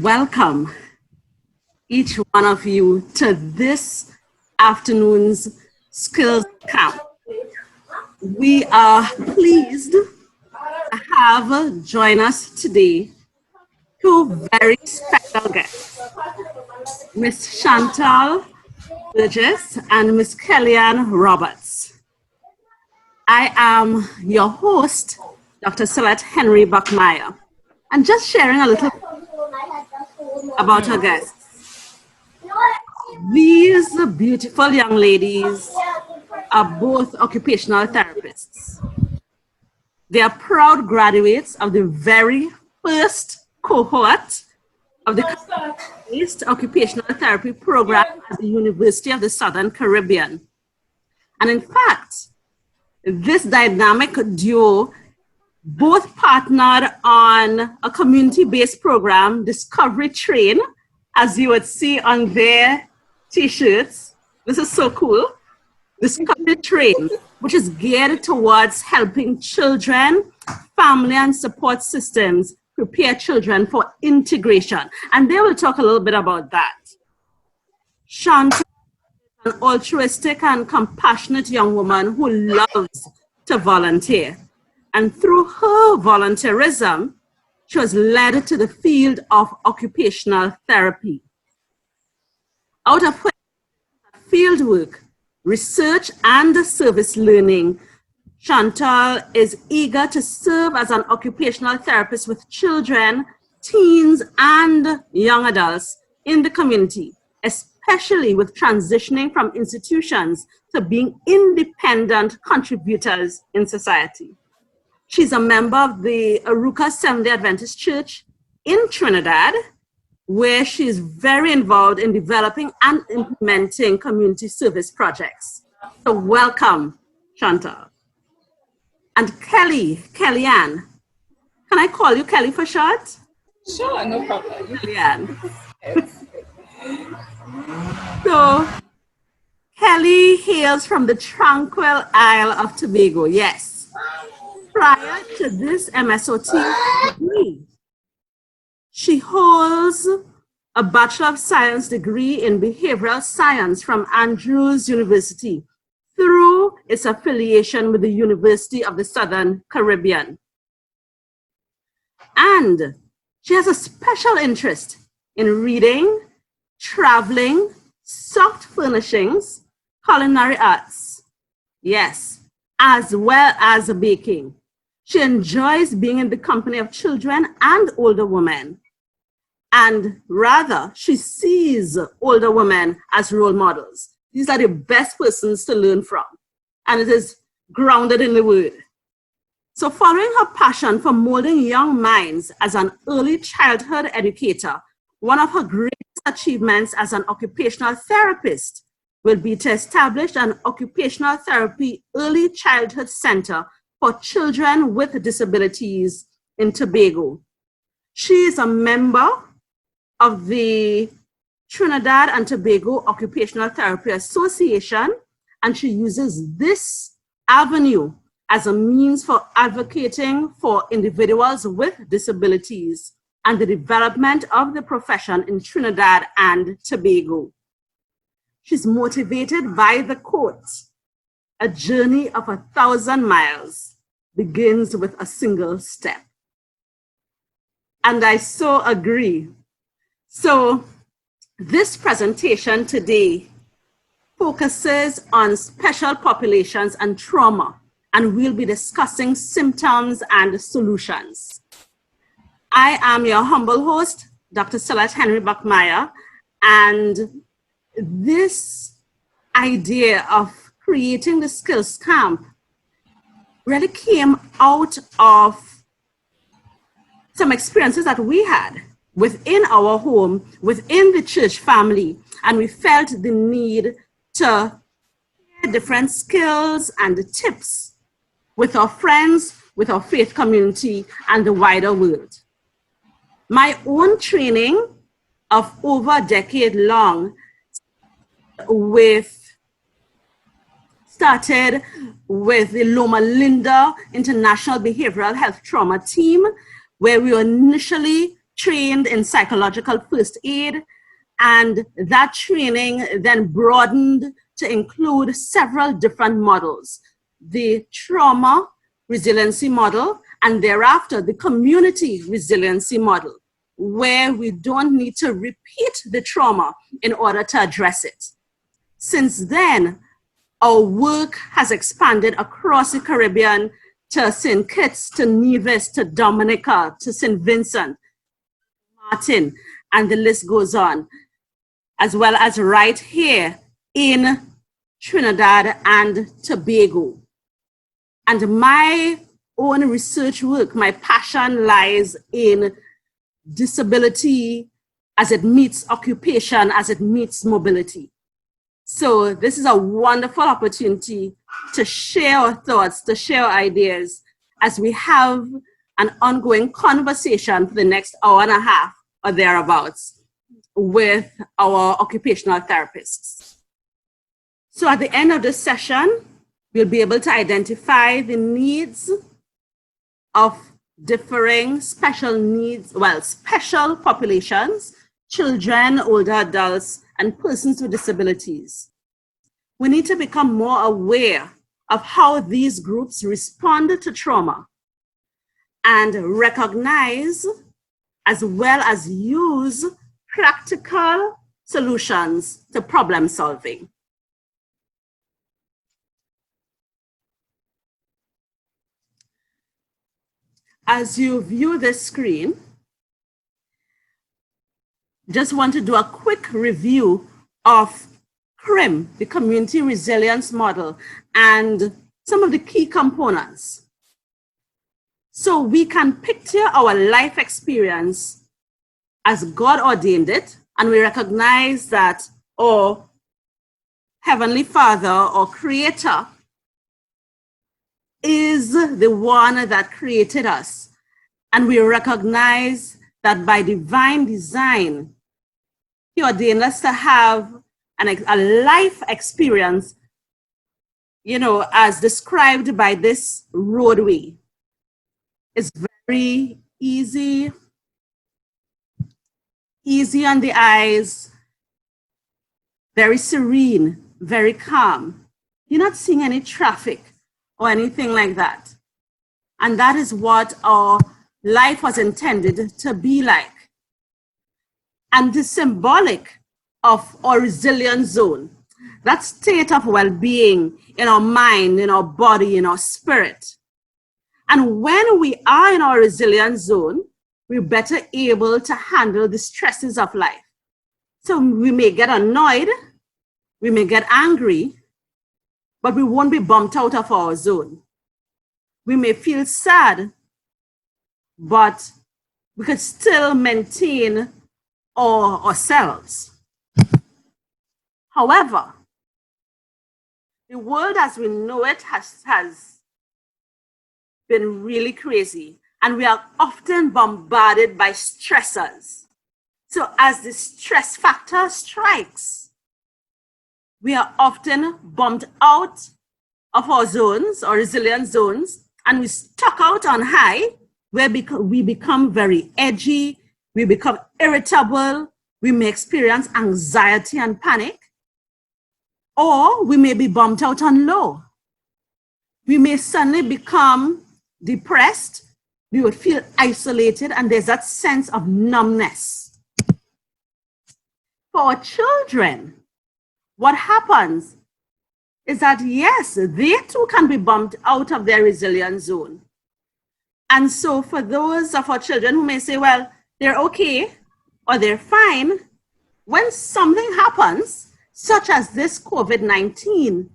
welcome each one of you to this afternoon's skills camp. We are pleased to have join us today two very special guests, Miss Chantal Burgess and Miss Kellyanne Roberts. I am your host, Dr. Celeste Henry Buckmeyer, and just sharing a little about our guests. These beautiful young ladies are both occupational therapists. They are proud graduates of the very first cohort of the based occupational therapy program at the University of the Southern Caribbean. And in fact, this dynamic duo both partnered on a community-based program, Discovery Train, as you would see on their t-shirts. This is so cool. Discovery Train, which is geared towards helping children, family and support systems prepare children for integration. And they will talk a little bit about that. Shanta is an altruistic and compassionate young woman who loves to volunteer. And through her volunteerism, she was led to the field of occupational therapy. Out of her field work, research, and service learning, Chantal is eager to serve as an occupational therapist with children, teens, and young adults in the community, especially with transitioning from institutions to being independent contributors in society. She's a member of the Aruka Seventh-day Adventist Church in Trinidad, where she's very involved in developing and implementing community service projects. So welcome, Chantal. And Kellyanne. Can I call you Kelly for short? Sure, no problem. Kellyanne. So, Kelly hails from the tranquil Isle of Tobago, yes. Prior to this MSOT degree, she holds a Bachelor of Science degree in Behavioral Science from Andrews University through its affiliation with the University of the Southern Caribbean. And she has a special interest in reading, traveling, soft furnishings, culinary arts, yes, as well as baking. She enjoys being in the company of children and older women. And rather, she sees older women as role models. These are the best persons to learn from. And it is grounded in the word. So following her passion for molding young minds as an early childhood educator, one of her greatest achievements as an occupational therapist will be to establish an occupational therapy early childhood center for children with disabilities in Tobago. She is a member of the Trinidad and Tobago Occupational Therapy Association, and she uses this avenue as a means for advocating for individuals with disabilities and the development of the profession in Trinidad and Tobago. She's motivated by the quote, "A journey of 1,000 miles begins with a single step." And I so agree. So this presentation today focuses on special populations and trauma, and we'll be discussing symptoms and solutions. I am your humble host, Dr. Celeste Henry Buckmeyer, and this idea of creating the skills camp really came out of some experiences that we had within our home, within the church family, and we felt the need to share different skills and tips with our friends, with our faith community, and the wider world. My own training of over a decade long started with the Loma Linda International Behavioral Health Trauma Team, where we were initially trained in psychological first aid, and that training then broadened to include several different models. The trauma resiliency model, and thereafter the community resiliency model, where we don't need to repeat the trauma in order to address it. Since then, our work has expanded across the Caribbean to St. Kitts, to Nevis, to Dominica, to St. Vincent, Martin, and the list goes on, as well as right here in Trinidad and Tobago. And my own research work, my passion lies in disability as it meets occupation, as it meets mobility. So this is a wonderful opportunity to share our thoughts, to share our ideas, as we have an ongoing conversation for the next hour and a half or thereabouts with our occupational therapists. So at the end of this session, we'll be able to identify the needs of differing special needs, special populations, children, older adults, and persons with disabilities. We need to become more aware of how these groups respond to trauma and recognize as well as use practical solutions to problem solving. As you view this screen, just want to do a quick review of CRIM, the Community Resilience Model, and some of the key components. So we can picture our life experience as God ordained it, and we recognize that our Heavenly Father or Creator is the one that created us. And we recognize that by divine design, He ordained us to have a life experience, as described by this roadway. It's very easy on the eyes, very serene, very calm. You're not seeing any traffic or anything like that. And that is what our life was intended to be like. And the symbolic of our resilience zone, that state of well-being in our mind, in our body, in our spirit. And when we are in our resilience zone, we're better able to handle the stresses of life. So we may get annoyed, we may get angry, but we won't be bumped out of our zone. We may feel sad, but we could still maintain ourselves. However, the world as we know it has been really crazy, and we are often bombarded by stressors. So as the stress factor strikes, we are often bumped out of our zones, our resilience zones, and we stuck out on high, where we become very edgy, we become irritable, we may experience anxiety and panic, or we may be bumped out on low. We may suddenly become depressed, we would feel isolated, and there's that sense of numbness. For our children, what happens is that, yes, they too can be bumped out of their resilience zone. And so for those of our children who may say, well, they're okay or they're fine, when something happens, such as this COVID-19,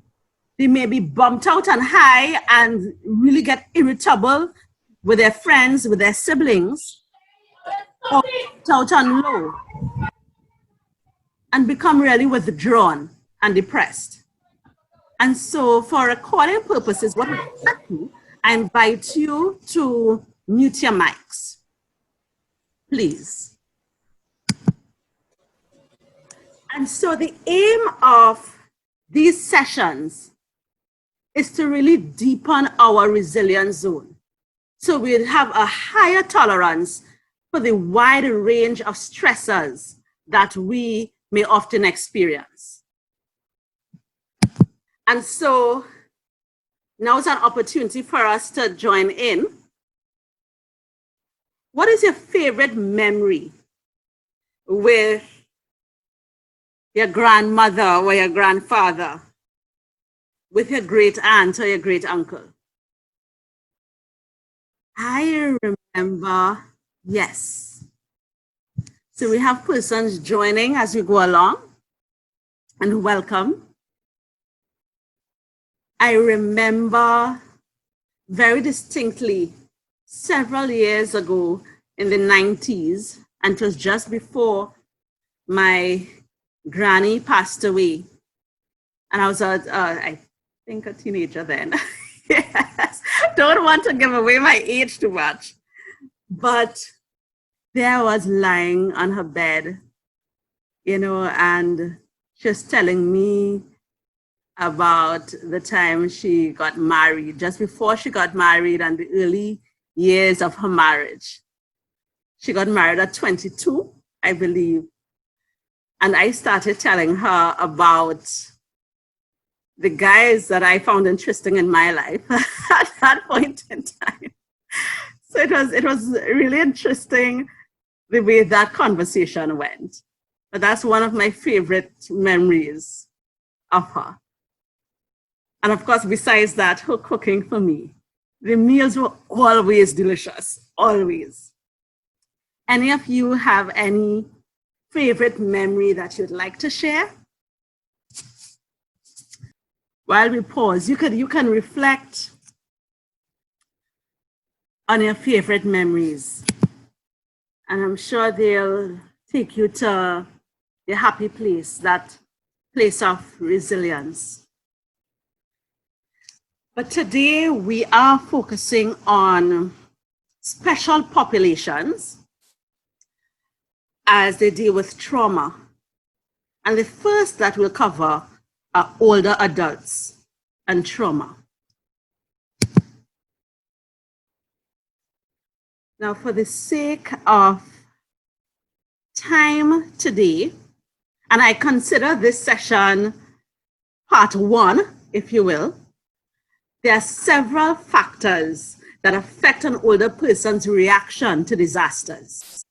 they may be bumped out on high and really get irritable with their friends, with their siblings, or bumped out on low and become really withdrawn and depressed. And so for recording purposes, what we do, I invite you to mute your mics, please. And so the aim of these sessions is to really deepen our resilience zone. So we'll have a higher tolerance for the wide range of stressors that we may often experience. And so now is an opportunity for us to join in. What is your favorite memory with your grandmother or your grandfather, with your great aunt or your great uncle? I remember, yes. So we have persons joining as we go along, and welcome. I remember very distinctly several years ago in the 90s, and it was just before my granny passed away. And I was, I think, a teenager then. Yes, don't want to give away my age too much. But there I was lying on her bed, you know, and she was telling me about the time she got married, just before she got married and the early years of her marriage. She got married at 22, I believe. And I started telling her about the guys that I found interesting in my life at that point in time. So it was really interesting the way that conversation went. But that's one of my favorite memories of her. And of course, besides that, her cooking for me. The meals were always delicious, always. Any of you have any favorite memory that you'd like to share? While we pause, you can reflect on your favorite memories. And I'm sure they'll take you to the happy place, that place of resilience. But today we are focusing on special populations as they deal with trauma. And the first that we'll cover are older adults and trauma. Now, for the sake of time today, and I consider this session part one, if you will, there are several factors that affect an older person's reaction to disasters.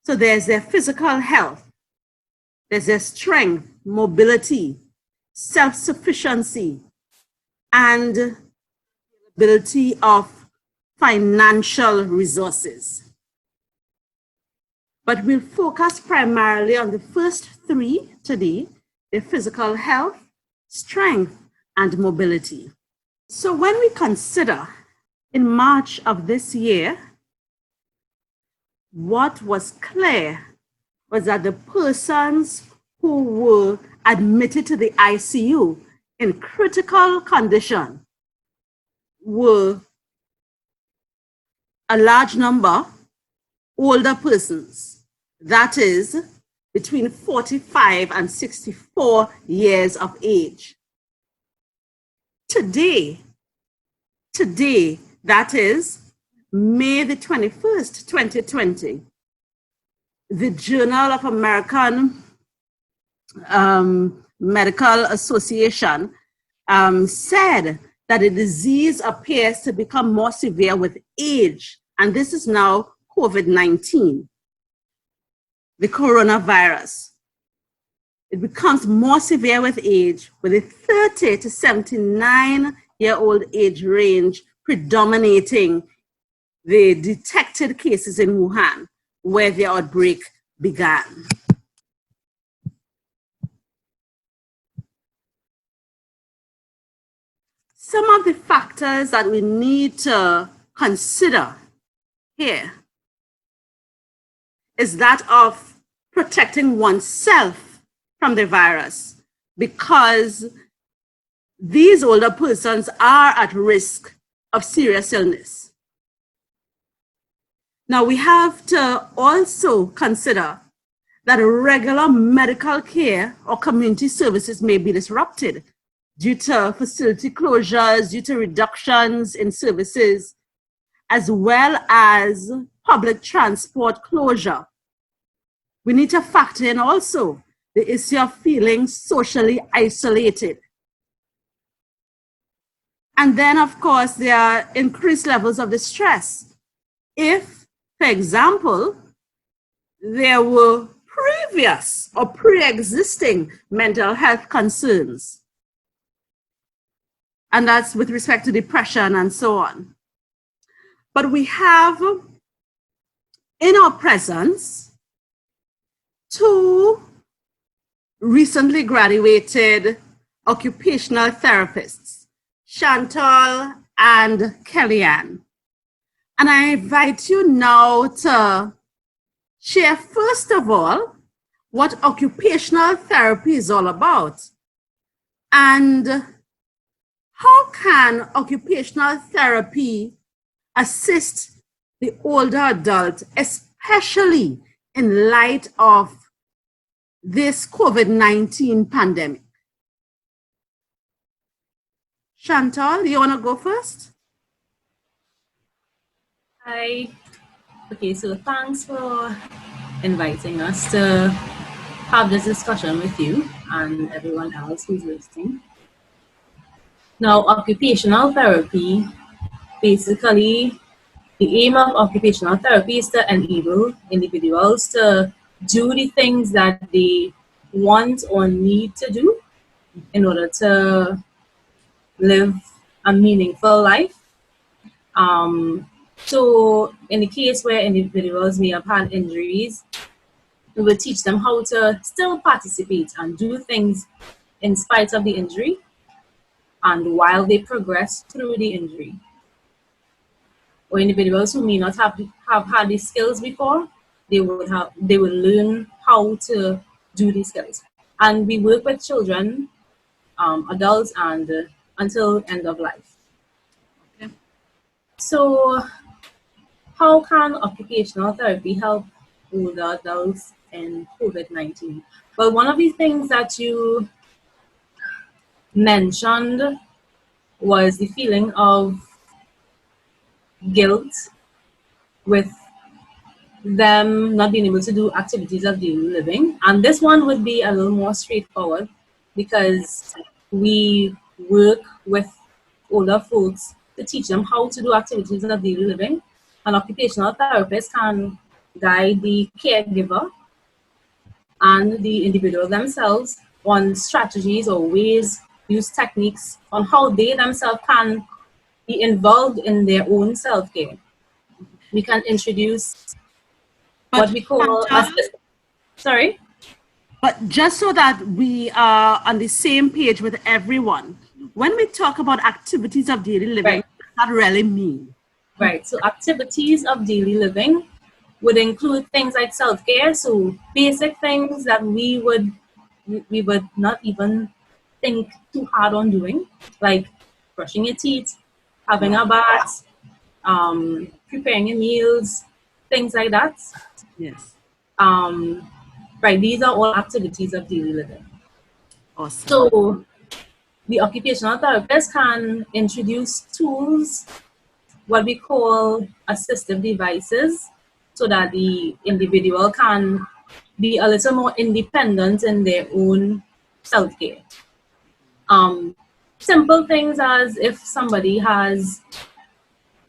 So there's their physical health, there's their strength, mobility, self-sufficiency, and ability of financial resources. But we'll focus primarily on the first three today: their physical health, strength, and mobility. So when we consider in March of this year, what was clear was that the persons who were admitted to the ICU in critical condition were a large number older persons, that is between 45 and 64 years of age. Today, that is May the 21st, 2020, the Journal of American Medical Association said that the disease appears to become more severe with age, and this is now COVID-19, the coronavirus. It becomes more severe with age, with a 30 to 79-year-old age range predominating the detected cases in Wuhan, where the outbreak began. Some of the factors that we need to consider here is that of protecting oneself from the virus, because these older persons are at risk of serious illness. Now, we have to also consider that regular medical care or community services may be disrupted due to facility closures, due to reductions in services, as well as public transport closure, we need to factor in also the issue of feeling socially isolated. And then, of course, there are increased levels of distress. If, for example, there were previous or pre-existing mental health concerns, and that's with respect to depression and so on. But we have in our presence two recently graduated occupational therapists, Chantal and Kellyanne. And I invite you now to share, first of all, what occupational therapy is all about, and how can occupational therapy assist the older adult, especially in light of this COVID-19 pandemic. Chantal, you want to go first? Hi. Okay, so thanks for inviting us to have this discussion with you and everyone else who's listening. Now, occupational therapy, basically, the aim of occupational therapy is to enable individuals to do the things that they want or need to do in order to live a meaningful life. So in the case where individuals may have had injuries, we will teach them how to still participate and do things in spite of the injury and while they progress through the injury. Or individuals who may not have had these skills before, they will learn how to do these skills. And we work with children, adults, and until end of life. Okay. So how can occupational therapy help older adults in COVID-19? Well, one of the things that you mentioned was the feeling of guilt with them not being able to do activities of daily living. And this one would be a little more straightforward because we work with older folks to teach them how to do activities of daily living. An occupational therapist can guide the caregiver and the individual themselves on strategies or ways, use techniques on how they themselves can be involved in their own self-care. We can introduce what we call sorry? But just so that we are on the same page with everyone, when we talk about activities of daily living, Right. what does that really mean? Right, so activities of daily living would include things like self-care, so basic things that we would not even think too hard on doing, like brushing your teeth, having a bath, preparing your meals, things like that. Yes. Right, these are all activities of daily living. Awesome. So the occupational therapist can introduce tools, what we call assistive devices, so that the individual can be a little more independent in their own self-care. Simple things as if somebody has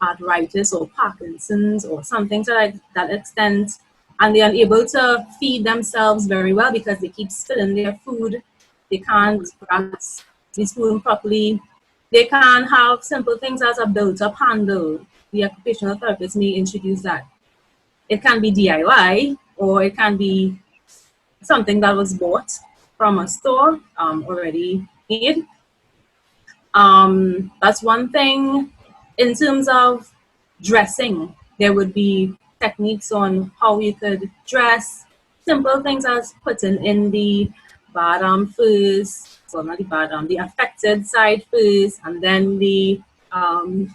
arthritis or Parkinson's or something to that extent, and they're unable to feed themselves very well because they keep spilling their food, they can't grasp the spoon properly. They can have simple things as a built-up handle. The occupational therapist may introduce that. It can be DIY, or it can be something that was bought from a store already made. That's one thing. In terms of dressing, there would be techniques on how you could dress. Simple things as putting in the bottom first, well, not the bottom, the affected side first, and then the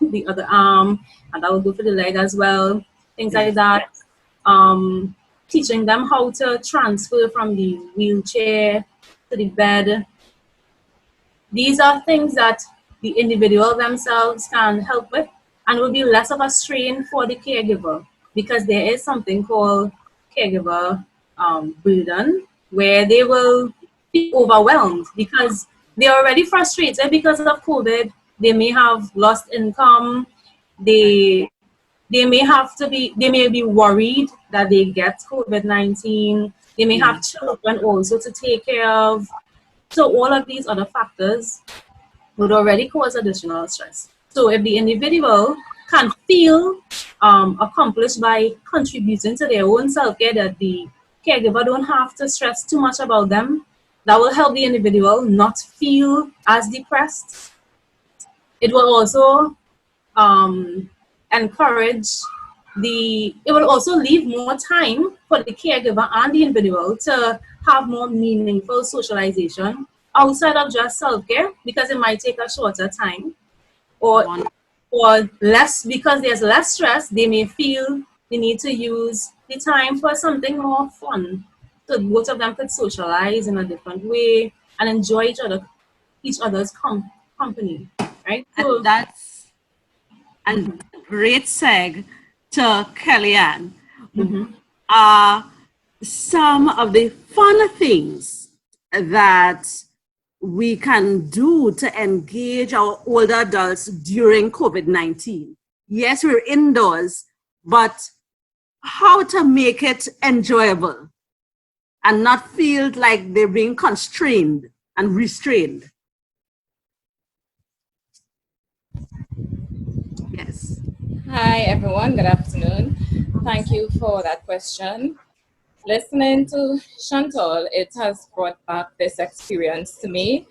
the other arm, and that will go for the leg as well. Things like that. Teaching them how to transfer from the wheelchair to the bed. These are things that the individual themselves can help with and will be less of a strain for the caregiver because there is something called caregiver burden, where they will be overwhelmed because they're already frustrated because of COVID. They may have lost income. They may have to be, they may be worried that they get COVID-19. They may Yeah. have children also to take care of. So all of these other factors would already cause additional stress. So if the individual can feel accomplished by contributing to their own self-care, that the caregiver don't have to stress too much about them, that will help the individual not feel as depressed. It will also um, encourage it will also leave more time for the caregiver and the individual to have more meaningful socialization outside of just self-care, because it might take a shorter time, or One. less, because there's less stress. They may feel they need to use the time for something more fun, so both of them could socialize in a different way and enjoy each other's company, right? And So that's and great seg to Kellyanne. Are some of the fun things that we can do to engage our older adults during COVID-19. Yes, we're indoors, but how to make it enjoyable and not feel like they're being constrained and restrained. Yes. Hi, everyone. Good afternoon. Thank you for that question. Listening to Chantal, it has brought back this experience to me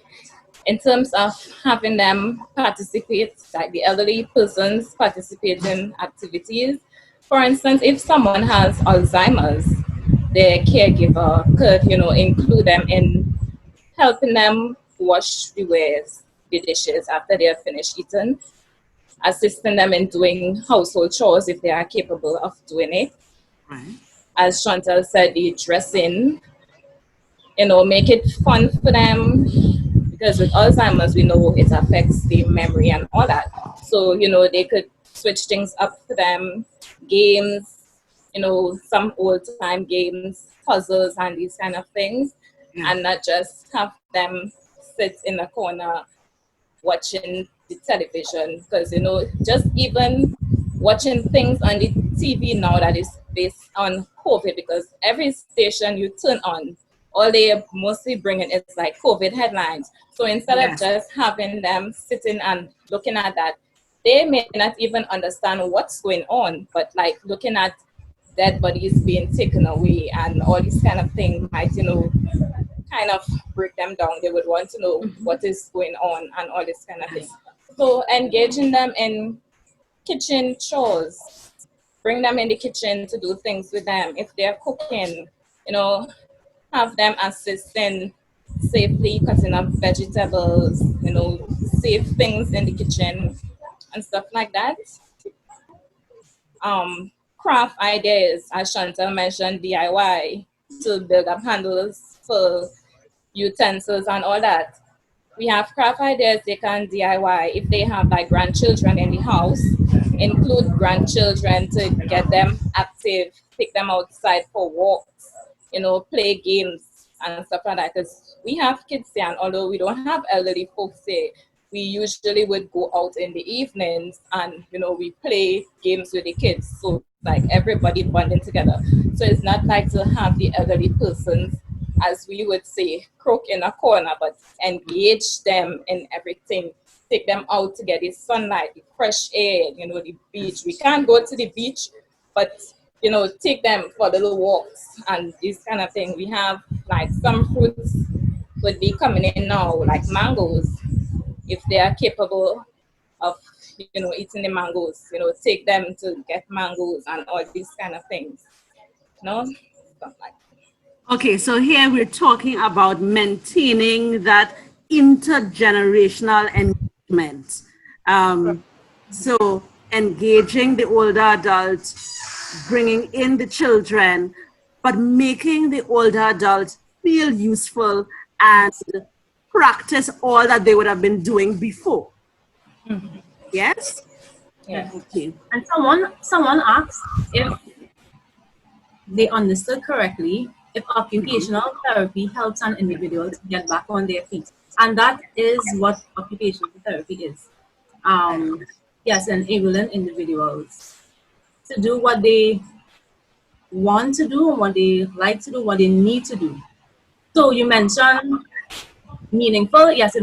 in terms of having them participate, like the elderly persons participate in activities. For instance, if someone has Alzheimer's, their caregiver could, include them in helping them wash the dishes after they have finished eating, assisting them in doing household chores if they are capable of doing it. Right. As Chantal said, the dressing, make it fun for them, because with Alzheimer's, we know it affects the memory and all that. So, they could switch things up for them, games, some old time games, puzzles, and these kind of things, Yeah. and not just have them sit in a corner watching the television, because just even watching things on the TV now that is based on COVID, because every station you turn on, all they are mostly bringing is like COVID headlines. So instead of Yes. just having them sitting and looking at that, they may not even understand what's going on, but like looking at dead bodies being taken away and all these kind of things might, kind of break them down. They would want to know what is going on and all this kind of thing. Yes. So engaging them in kitchen chores, bring them in the kitchen to do things with them. If they're cooking, you know, have them assist in safely cutting up vegetables, safe things in the kitchen and stuff like that. Craft ideas, as Chantal mentioned, DIY, to build up handles for utensils and all that. We have craft ideas they can DIY. If they have like grandchildren in the house, include grandchildren to get them active, take them outside for walks, play games and stuff like that. Because we have kids here, and although we don't have elderly folks here, we usually would go out in the evenings and we play games with the kids. So like everybody bonding together. So it's not like to have the elderly persons, as we would say, croak in a corner, but engage them in everything. Take them out to get the sunlight, the fresh air, the beach. We can't go to the beach, but take them for little walks and this kind of thing. We have like some fruits would be coming in now, like mangoes. If they are capable of eating the mangoes, take them to get mangoes and all these kind of things. Stuff like that. Okay, so here we're talking about maintaining that intergenerational engagement. So engaging the older adults, bringing in the children, but making the older adults feel useful and Yes. practice all that they would have been doing before. Yes? Yeah. Okay. And someone asked if they understood correctly if occupational therapy helps an individual to get back on their feet. And that is what occupational therapy is. Yes, enabling individuals to do what they want to do, what they like to do, what they need to do. So you mentioned meaningful. Yes,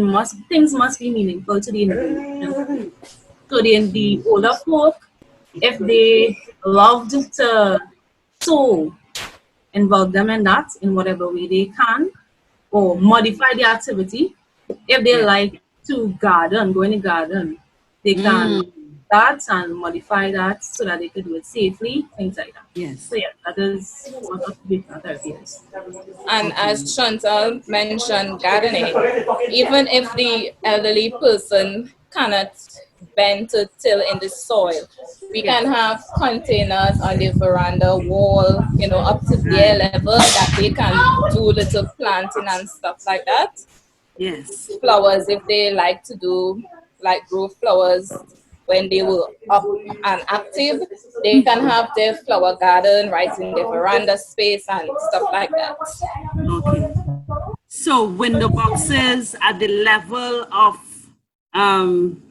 things must be meaningful to the individual. So the older folk, if they loved to sew, involve them in that in whatever way they can, or modify the activity. If they Yes. like to garden, go in the garden, they can that and modify that so that they could do it safely, things like that. Yes. So yeah, that is what occupational therapy is. And Okay. as Chantal mentioned, gardening, even if the elderly person cannot bend to till in the soil, we can have containers on the veranda wall, up to their Right. level that they can do little planting and stuff like that. Yes. Flowers, if they like to do, like grow flowers when they were up and active, they can have their flower garden right in their veranda space and stuff like that. Okay. So window boxes at the level of um,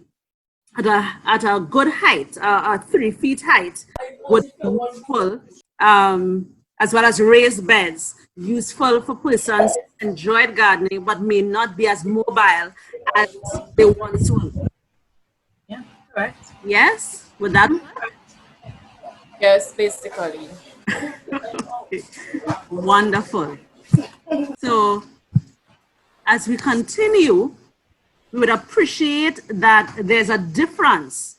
at a good height, a 3 feet height, would be useful, as well as raised beds, useful for persons who enjoyed gardening but may not be as mobile as they once were. Yeah, correct. Yes, would that work? Yes, basically. Wonderful. So as we continue, we would appreciate that there's a difference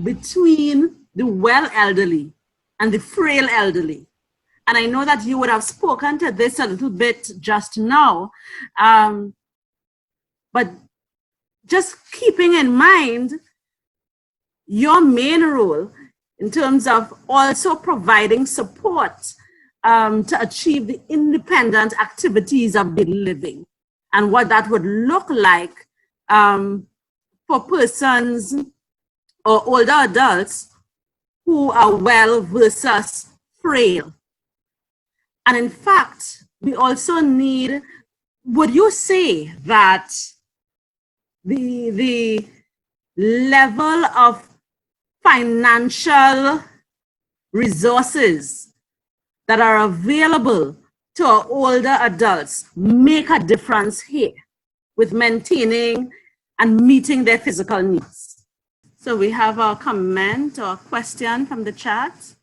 between the well elderly and the frail elderly. And I know that you would have spoken to this a little bit just now, but just keeping in mind your main role in terms of also providing support to achieve the independent activities of daily living and what that would look like for persons or older adults who are well versus frail. And in fact, we also need, would you say that the level of financial resources that are available to our older adults make a difference here with maintaining and meeting their physical needs? So we have a comment or a question from the chat.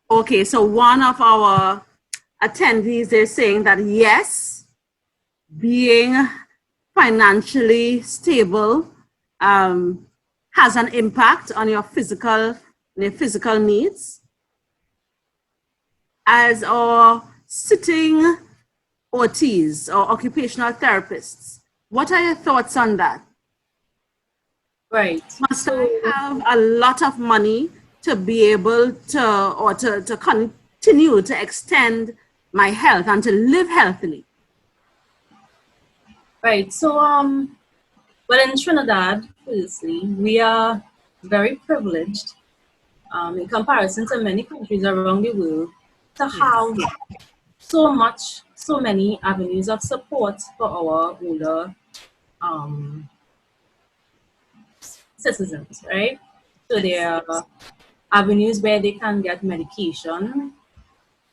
Okay, so one of our attendees is saying that yes, being financially stable has an impact on your physical needs. As our sitting OTs or occupational therapists, what are your thoughts on that? Right. Must I have a lot of money to be able to continue to extend my health and to live healthily? Right. So well, in Trinidad, firstly, we are very privileged in comparison to many countries around the world to have so many avenues of support for our older citizens, right? So there are avenues where they can get medication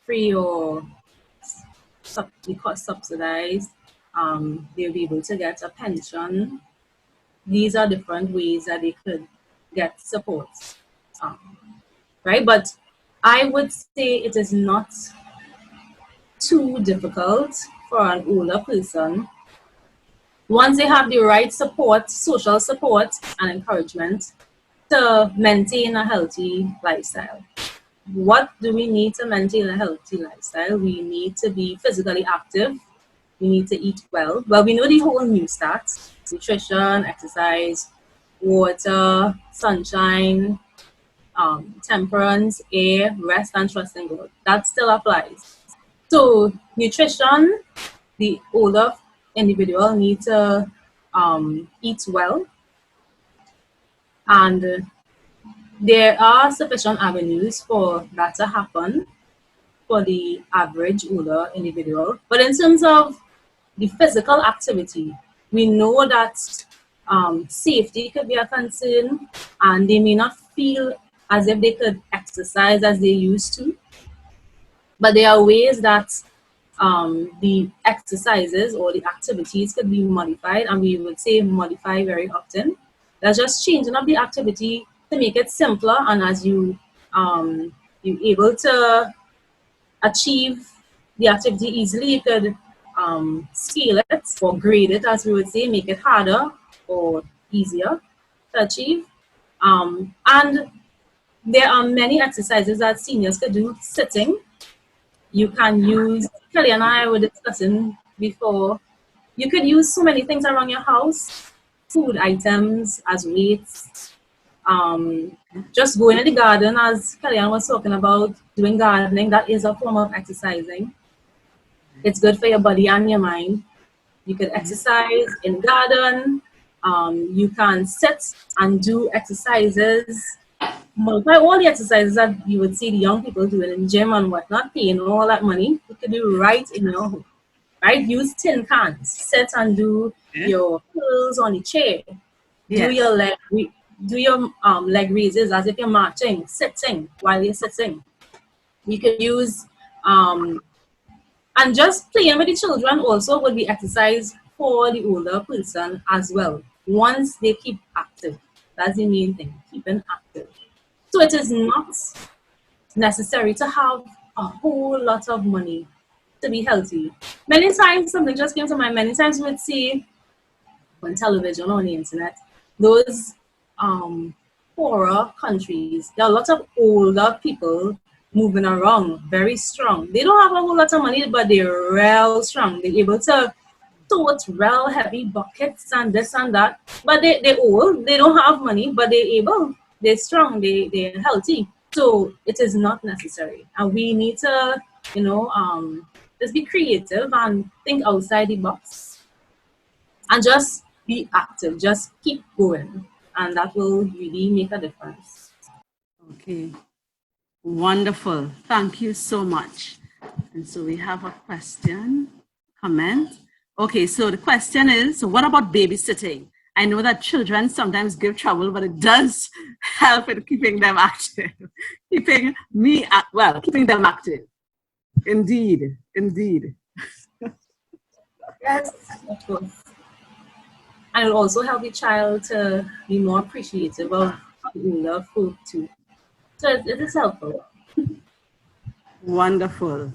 free or subsidized. They'll be able to get a pension. These are different ways that they could get support, right? But I would say it is not too difficult for an older person once they have the right support, social support and encouragement to maintain a healthy lifestyle. What do we need to maintain a healthy lifestyle? We need to be physically active. We need to eat well. Well, we know the whole new stats: nutrition, exercise, water, sunshine, temperance, air, rest, and trust in God. That still applies. So nutrition, the older individual need to eat well, and there are sufficient avenues for that to happen. for the average older individual. But in terms of the physical activity, we know that safety could be a concern, and they may not feel as if they could exercise as they used to. But there are ways that the exercises or the activities could be modified, and we would say modify very often. That's just changing up the activity to make it simpler, and as you able to achieve the activity easily, you could scale it or grade it, as we would say, make it harder or easier to achieve. And there are many exercises that seniors could do sitting. You can use, Kelly and I were discussing before, you could use so many things around your house, food items as weights. Just going in the garden, as Kellyanne was talking about, doing gardening, that is a form of exercising. It's good for your body and your mind. You could exercise in garden. You can sit and do exercises, multiply all the exercises that you would see the young people doing in the gym and whatnot, paying all that money. You could do right in your home, right? Use tin cans, sit and do your curls on the chair. Do your leg raises as if you're marching, sitting while you're sitting. You can use and just playing with the children also would be exercise for the older person as well. Once they keep active, that's the main thing, keeping active. So it is not necessary to have a whole lot of money to be healthy. Many times, something just came to mind. Many times we would see on television or on the internet, those poorer countries, there are lots of older people moving around, very strong. They don't have a whole lot of money, but they're real strong. They're able to tote real heavy buckets and this and that. But they're old, they don't have money, but they're able, they're strong, they're healthy. So it is not necessary. And we need to, just be creative and think outside the box. And just be active, just keep going, and that will really make a difference. Okay, wonderful. Thank you so much. And so we have a question, comment. Okay, so the question is, what about babysitting? I know that children sometimes give trouble, but it does help in keeping them active, keeping them active. Indeed, indeed. Yes, of course. And it'll also help the child to be more appreciative of love food too. So it is helpful. Wonderful.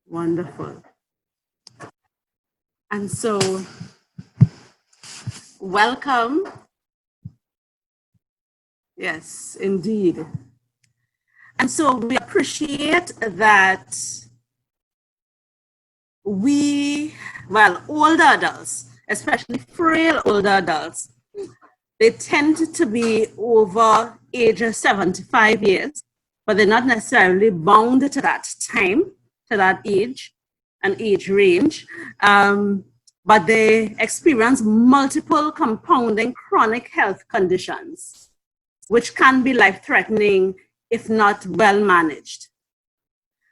Wonderful. And so, welcome. Yes, indeed. And so we appreciate that older adults, especially frail older adults, they tend to be over age of 75 years, but they're not necessarily bound to that time, to that age and age range. But they experience multiple compounding chronic health conditions, which can be life-threatening if not well managed.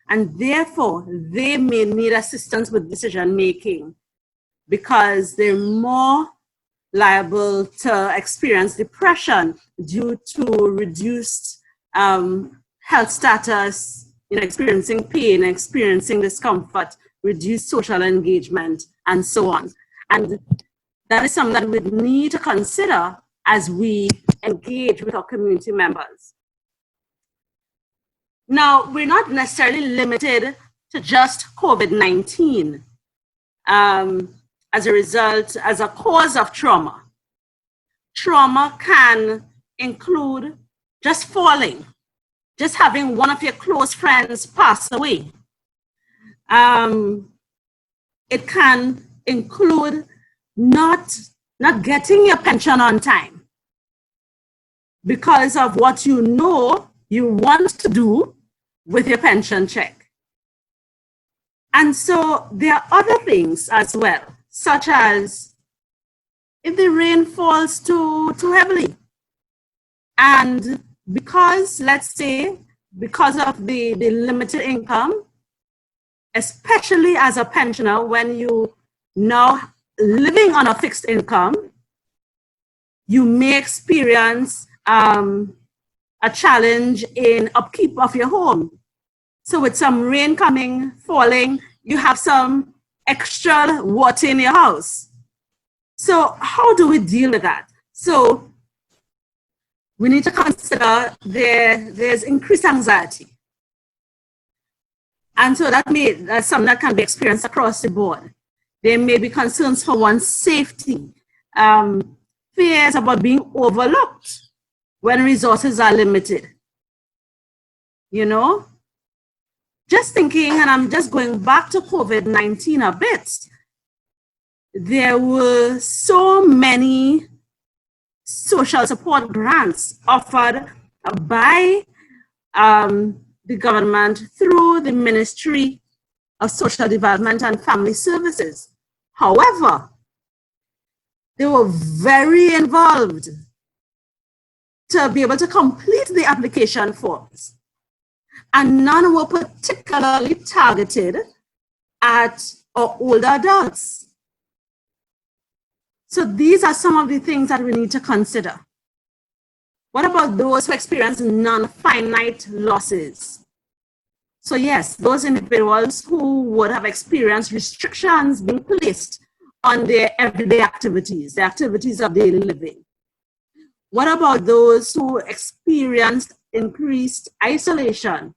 And therefore, they may need assistance with decision-making because they're more liable to experience depression due to reduced health status, experiencing pain, experiencing discomfort, reduced social engagement, and so on. And that is something that we need to consider as we engage with our community members. Now, we're not necessarily limited to just COVID-19 as a result, as a cause of trauma. Trauma can include just falling, just having one of your close friends pass away. It can include not getting your pension on time because of what you want to do with your pension check. And so there are other things as well, such as if the rain falls too heavily. And because, let's say, because of the limited income, especially as a pensioner, when you now living on a fixed income, you may experience a challenge in upkeep of your home. So with some rain coming, falling, you have some extra water in your house. So how do we deal with that? So we need to consider there's increased anxiety. And so that's something that can be experienced across the board. There may be concerns for one's safety, fears about being overlooked when resources are limited. You know, just thinking, and I'm just going back to COVID-19 a bit, there were so many social support grants offered by the government through the Ministry of Social Development and Family Services. However, they were very involved to be able to complete the application forms, and none were particularly targeted at older adults. So these are some of the things that we need to consider. What about those who experience non-finite losses? So yes, those individuals who would have experienced restrictions being placed on their everyday activities, the activities of daily living. What about those who experienced increased isolation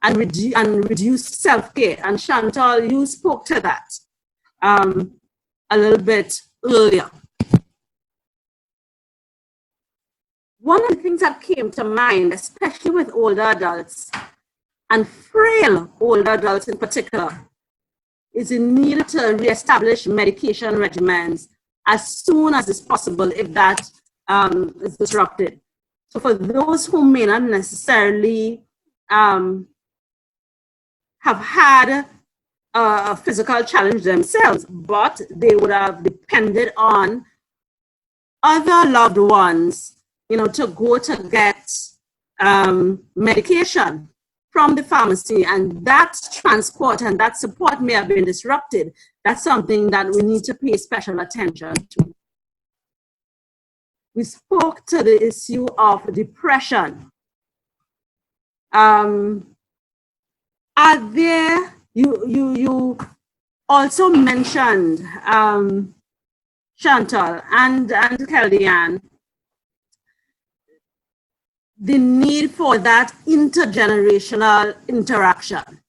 and reduced self-care? And Chantal, you spoke to that a little bit earlier. One of the things that came to mind, especially with older adults, and frail older adults in particular, is the need to reestablish medication regimens as soon as is possible if that is disrupted. So for those who may not necessarily have had a physical challenge themselves, but they would have depended on other loved ones, you know, to go to get medication from the pharmacy, and that transport and that support may have been disrupted. That's something that we need to pay special attention to. We spoke to the issue of depression. Are there, you also mentioned, Chantal and Keldian, the need for that intergenerational interaction.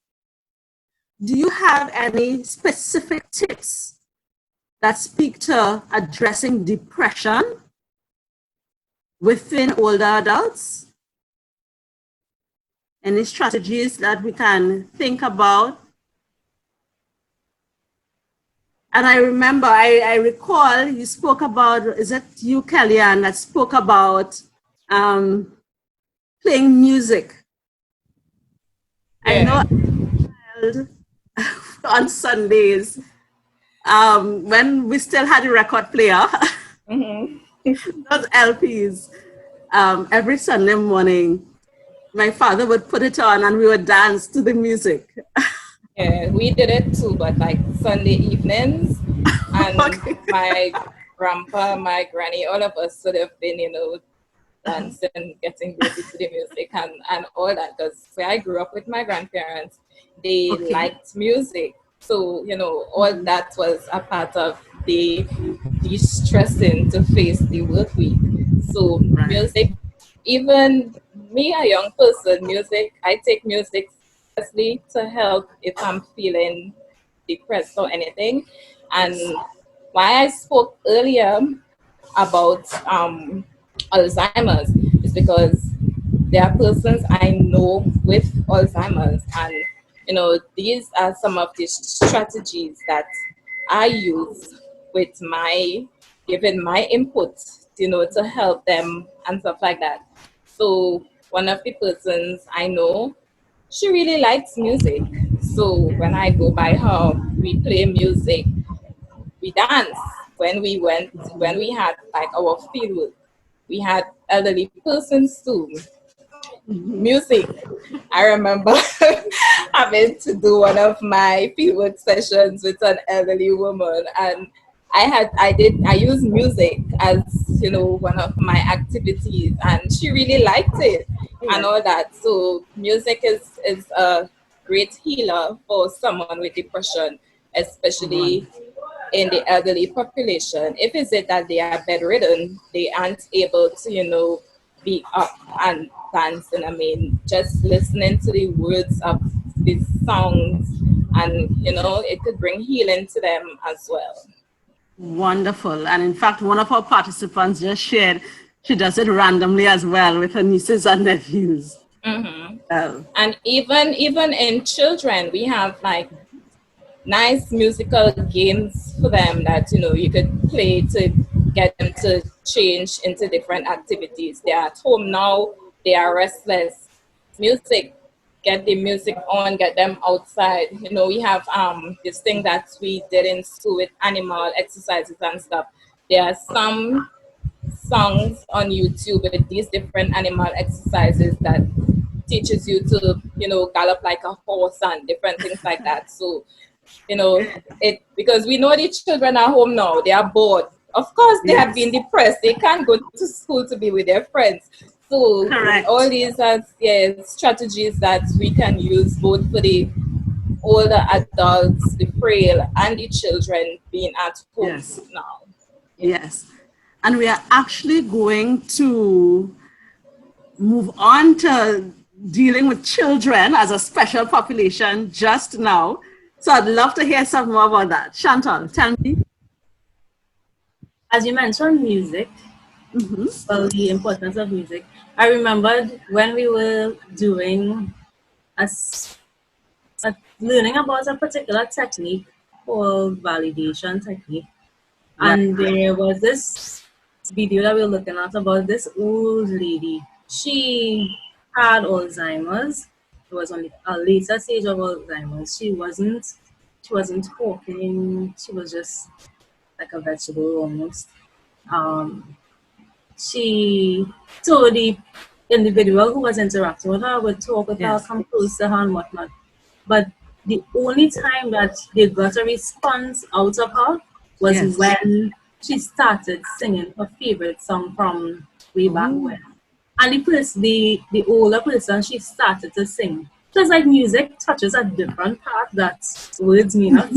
Do you have any specific tips that speak to addressing depression within older adults? Any strategies that we can think about? And I remember, I recall you spoke about, is it you, Kellyanne, that spoke about playing music. Yeah. I know on Sundays, when we still had a record player, those LPs, every Sunday morning, my father would put it on and we would dance to the music. Yeah, we did it too, but like Sunday evenings, and Okay. my grandpa, my granny, all of us would have been, you know, dancing, getting ready to the music and all that. Because where I grew up with my grandparents, they Okay. liked music. So, you know, all that was a part of the de-stressing to face the work week. So Right. music, even me, a young person, music, I take music seriously to help if I'm feeling depressed or anything. And why I spoke earlier about Alzheimer's is because there are persons I know with Alzheimer's, and you know, these are some of the strategies that I use with my giving my input, you know, to help them and stuff like that. So one of the persons I know, she really likes music. So when I go by her, we play music, we dance. When we had like our field work, we had elderly persons too. Music. I remember having to do one of my fieldwork sessions with an elderly woman, and I used music as one of my activities, and she really liked it and Yes. all that. So music is a great healer for someone with depression, especially Wonderful. in the elderly population. If it's it that they are bedridden, they aren't able to, be up and dancing. I mean, just listening to the words of these songs, and it could bring healing to them as well. Wonderful. And in fact, one of our participants just shared she does it randomly as well with her nieces and nephews. And even in children, we have like nice musical games for them that you could play to get them to change into different activities. They are at home now, they are restless. Music, get the music on, get them outside. We have this thing that we did in school with animal exercises and stuff. There are some songs on YouTube with these different animal exercises that teaches you to gallop like a horse and different things like that. So it, because we know the children are home now, they are bored. Of course they have been Yes. depressed, they can't go to school to be with their friends. So all Correct. these are strategies that we can use both for the older adults, the frail, and the children being at home Yes. now. Yeah. Yes. And we are actually going to move on to dealing with children as a special population just now. So I'd love to hear some more about that. Chantal, tell me. As you mentioned, music, well, the importance of music. I remembered when we were doing learning about a particular technique called validation technique. Right. And there was this video that we were looking at about this old lady. She had Alzheimer's. It was on a later stage of Alzheimer's. She wasn't talking. She was just like a vegetable almost. Um, she so the individual who was interacting with her would talk with her, Yes. come close to her and whatnot. But the only time that they got a response out of her was Yes. when she started singing her favorite song from way back Oh, when. And the older person, she started to sing. Just like music touches a different part that words may not.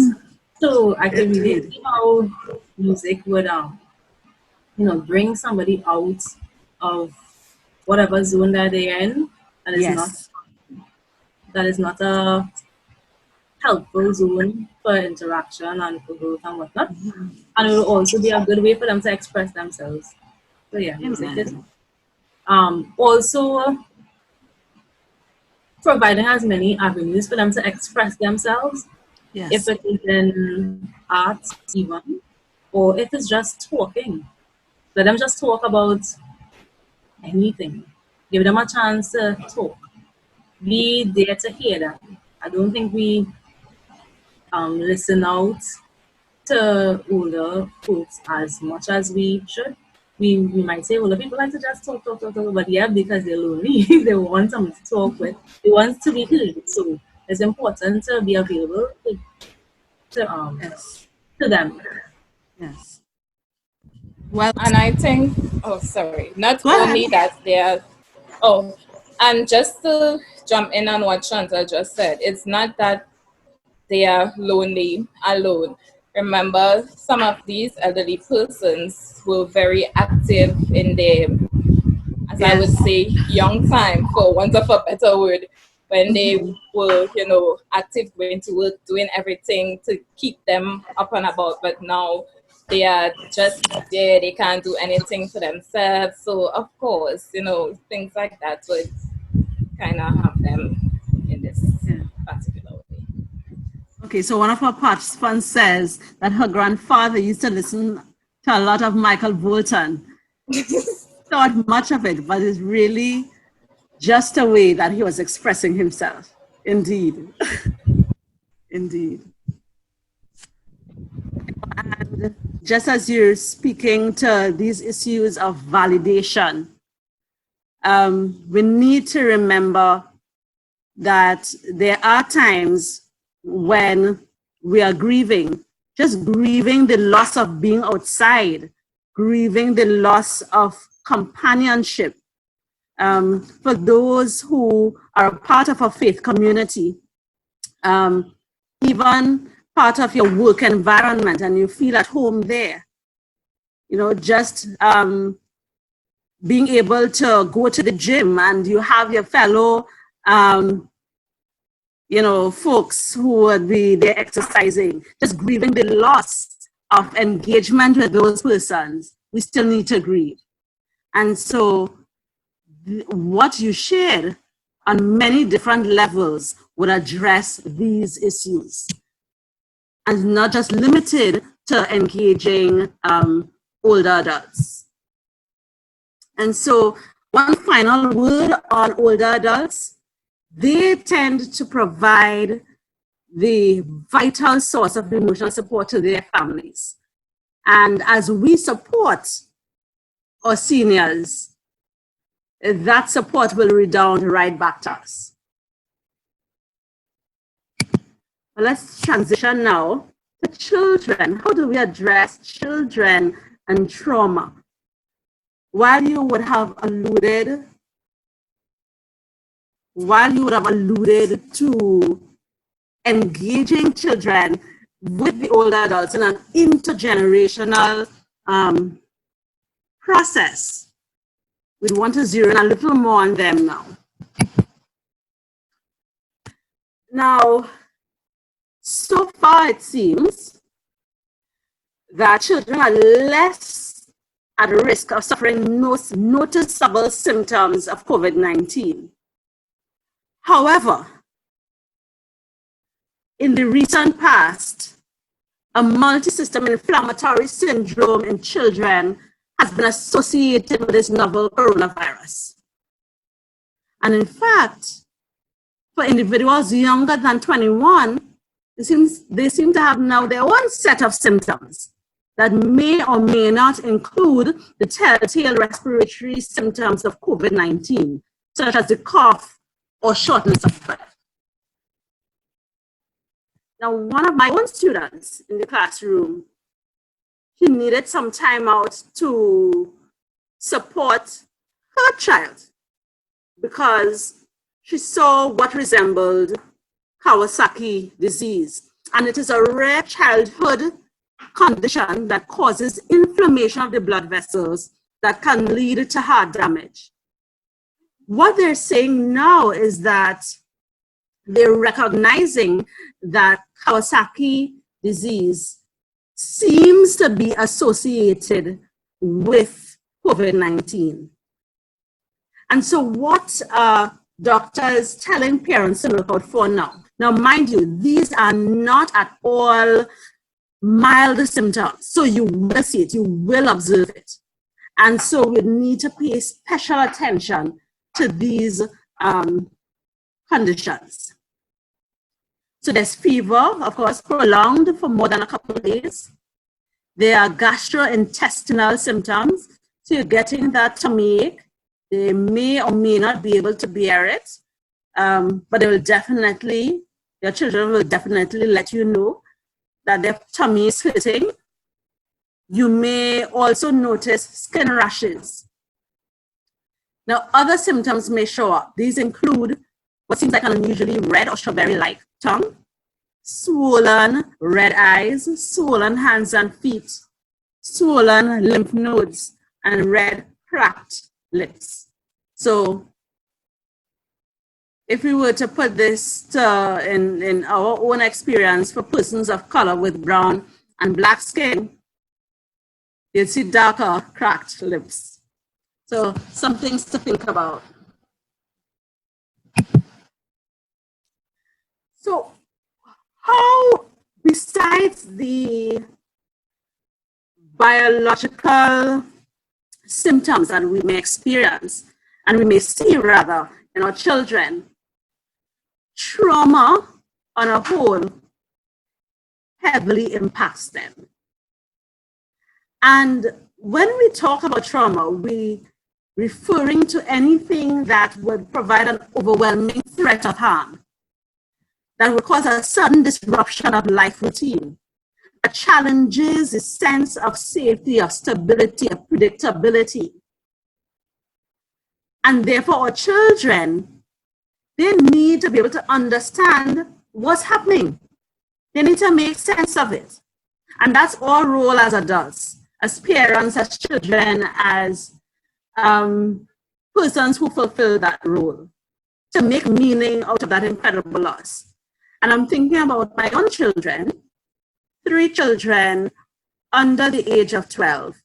So I could really indeed. see how music would bring somebody out of whatever zone that they're in. And it's not Yes. that is not a helpful zone for interaction and for growth and whatnot. And it will also be a good way for them to express themselves. So yeah, music is Amen. also providing as many avenues for them to express themselves, if Yes. it is in art even, or if it's just talking. Let them just talk about anything. Give them a chance to talk. Be there to hear them. I don't think we listen out to older folks as much as we should. We might say older people like to just talk, talk, talk, talk, but yeah, because they're lonely, they want someone to talk with. They want to be heard. So it's important to be available to, um, Yes. to them. Yes. Well, And I think, oh, sorry, not go ahead. only that they are, oh, and just to jump in on what Chantal just said, it's not that they are lonely alone. Remember, some of these elderly persons were very active in their, as I would Yes. say, young time, for want of a better word, when they were, active, going to work, doing everything to keep them up and about. But now they are just there, they can't do anything for themselves. So, of course, things like that would kind of have them in this Yeah. particular way. Okay, so one of our participants says that her grandfather used to listen to a lot of Michael Bolton. Not much of it, but it's really just a way that he was expressing himself. Indeed. Indeed. And just as you're speaking to these issues of validation, we need to remember that there are times when we are grieving, just grieving the loss of being outside, grieving the loss of companionship. For those who are a part of a faith community, even part of your work environment, and you feel at home there, just being able to go to the gym and you have your fellow folks who would be there exercising, just grieving the loss of engagement with those persons. We still need to grieve. And so what you shared on many different levels would address these issues, and not just limited to engaging older adults. And so one final word on older adults: they tend to provide the vital source of emotional support to their families. And as we support our seniors, that support will redound right back to us. Well, let's transition now to children. How do we address children and trauma? While you would have alluded to engaging children with the older adults in an intergenerational process, we want to zero in a little more on them now. Now, so far it seems that children are less at risk of suffering most noticeable symptoms of COVID-19. However, in the recent past, a multi-system inflammatory syndrome in children has been associated with this novel coronavirus. And in fact, for individuals younger than 21, they seem to have now their own set of symptoms that may or may not include the telltale respiratory symptoms of COVID-19, such as the cough or shortness of breath. Now, one of my own students in the classroom, she needed some time out to support her child because she saw what resembled Kawasaki disease. And it is a rare childhood condition that causes inflammation of the blood vessels that can lead to heart damage. What they're saying now is that they're recognizing that Kawasaki disease seems to be associated with COVID-19. And so what doctors telling parents to look out for now? Now, mind you, these are not at all mild symptoms. So you will see it, you will observe it. And so we need to pay special attention to these conditions. So there's fever, of course, prolonged for more than a couple of days. There are gastrointestinal symptoms. So you're getting that tummy ache. They may or may not be able to bear it, but they will definitely, your children will definitely let you know that their tummy is hurting. You may also notice skin rashes. Now, other symptoms may show up. These include what seems like an unusually red or strawberry-like tongue, swollen red eyes, swollen hands and feet, swollen lymph nodes, and red cracked lips. So if we were to put this in our own experience for persons of color with brown and black skin, you'd see darker cracked lips. So some things to think about. So how, besides the biological symptoms that we may experience, and we may see rather in our children, trauma on a whole heavily impacts them. And when we talk about trauma, we referring to anything that would provide an overwhelming threat of harm, that would cause a sudden disruption of life routine, that challenges the sense of safety, of stability, of predictability. And therefore, our children, they need to be able to understand what's happening. They need to make sense of it. And that's our role as adults, as parents, as children, as persons who fulfill that role, to make meaning out of that incredible loss. And I'm thinking about my own children, 3 children under the age of 12,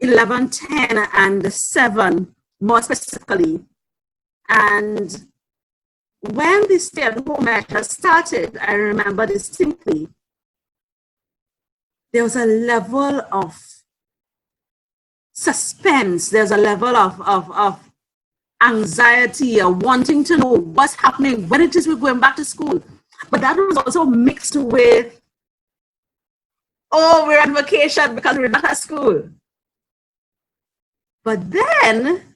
11, 10, and 7, more specifically. And when the stay-at-home measure started, I remember distinctly, there was a level of suspense, there's a level of anxiety, or wanting to know what's happening, when it is we're going back to school. But that was also mixed with, oh, we're on vacation because we're not at school. But then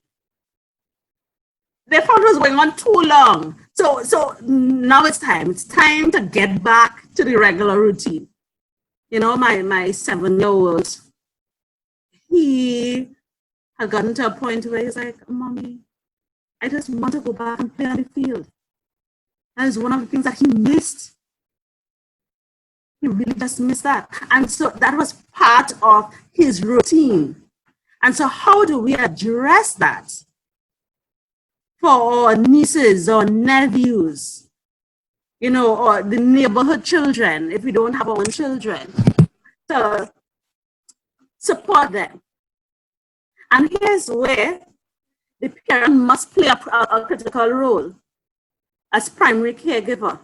they found it was going on too long. So now it's time to get back to the regular routine. You know, my 7-year-old, he had gotten to a point where he's like, Mommy, I just want to go back and play on the field. That is one of the things that he missed. He really just missed that. And so that was part of his routine. And so how do we address that for our nieces or nephews, you know, or the neighborhood children, if we don't have our own children, to support them? And here's where the parent must play a critical role as primary caregiver.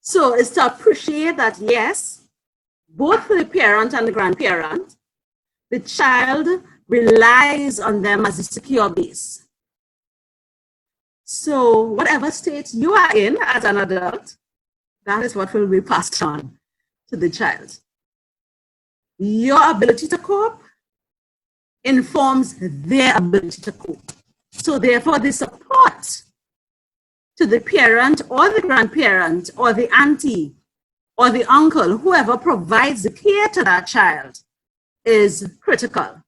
So it's to appreciate that, yes, both for the parent and the grandparent, the child relies on them as a secure base. So whatever state you are in as an adult, that is what will be passed on to the child. Your ability to cope informs their ability to cope. So therefore, the support to the parent or the grandparent or the auntie or the uncle, whoever provides the care to that child, is critical.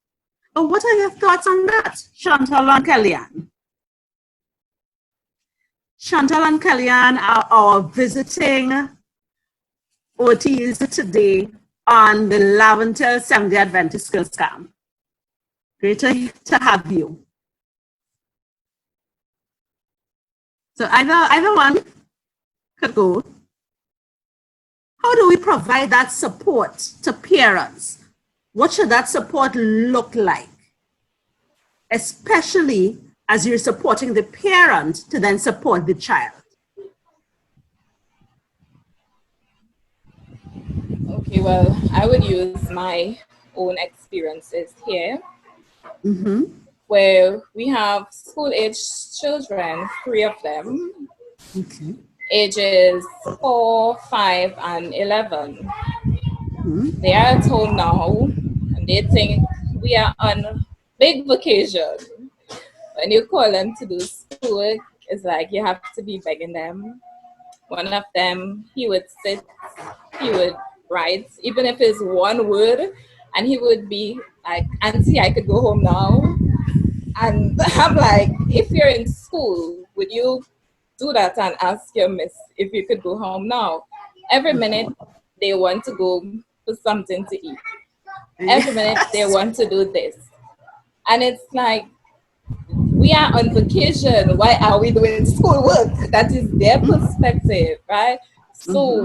But what are your thoughts on that, Chantal and Kellyanne? Chantal and Kellyanne are our visiting OTs today on the Laventel Seventh-day Adventist Skills Camp. Great to have you. So either one could go. How do we provide that support to parents? What should that support look like? Especially as you're supporting the parent to then support the child. Okay, well, I would use my own experiences here, where we have school-age children, 3 of them, ages 4, 5, and 11. They are at home now, and they think we are on big vacation. When you call them to do schoolwork, it's like you have to be begging them. One of them, he would sit, he would write, even if it's one word, and he would be like, Auntie, I could go home now. And I'm like, if you're in school, would you do that and ask your miss if you could go home now? Every minute they want to go for something to eat. Every minute they want to do this. And it's like, we are on vacation. Why are we doing schoolwork? That is their perspective, right? So,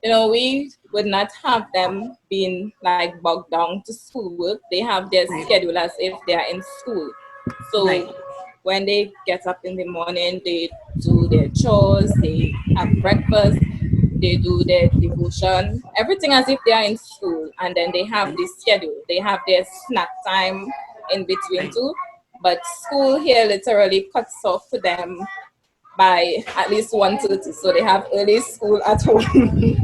you know, we would not have them being like bogged down to schoolwork. They have their schedule as if they are in school. So when they get up in the morning, they do their chores, they have breakfast, they do their devotion, everything as if they are in school. And then they have this schedule. They have their snack time in between too. But school here literally cuts off for them by at least 1:30. So they have early school at home.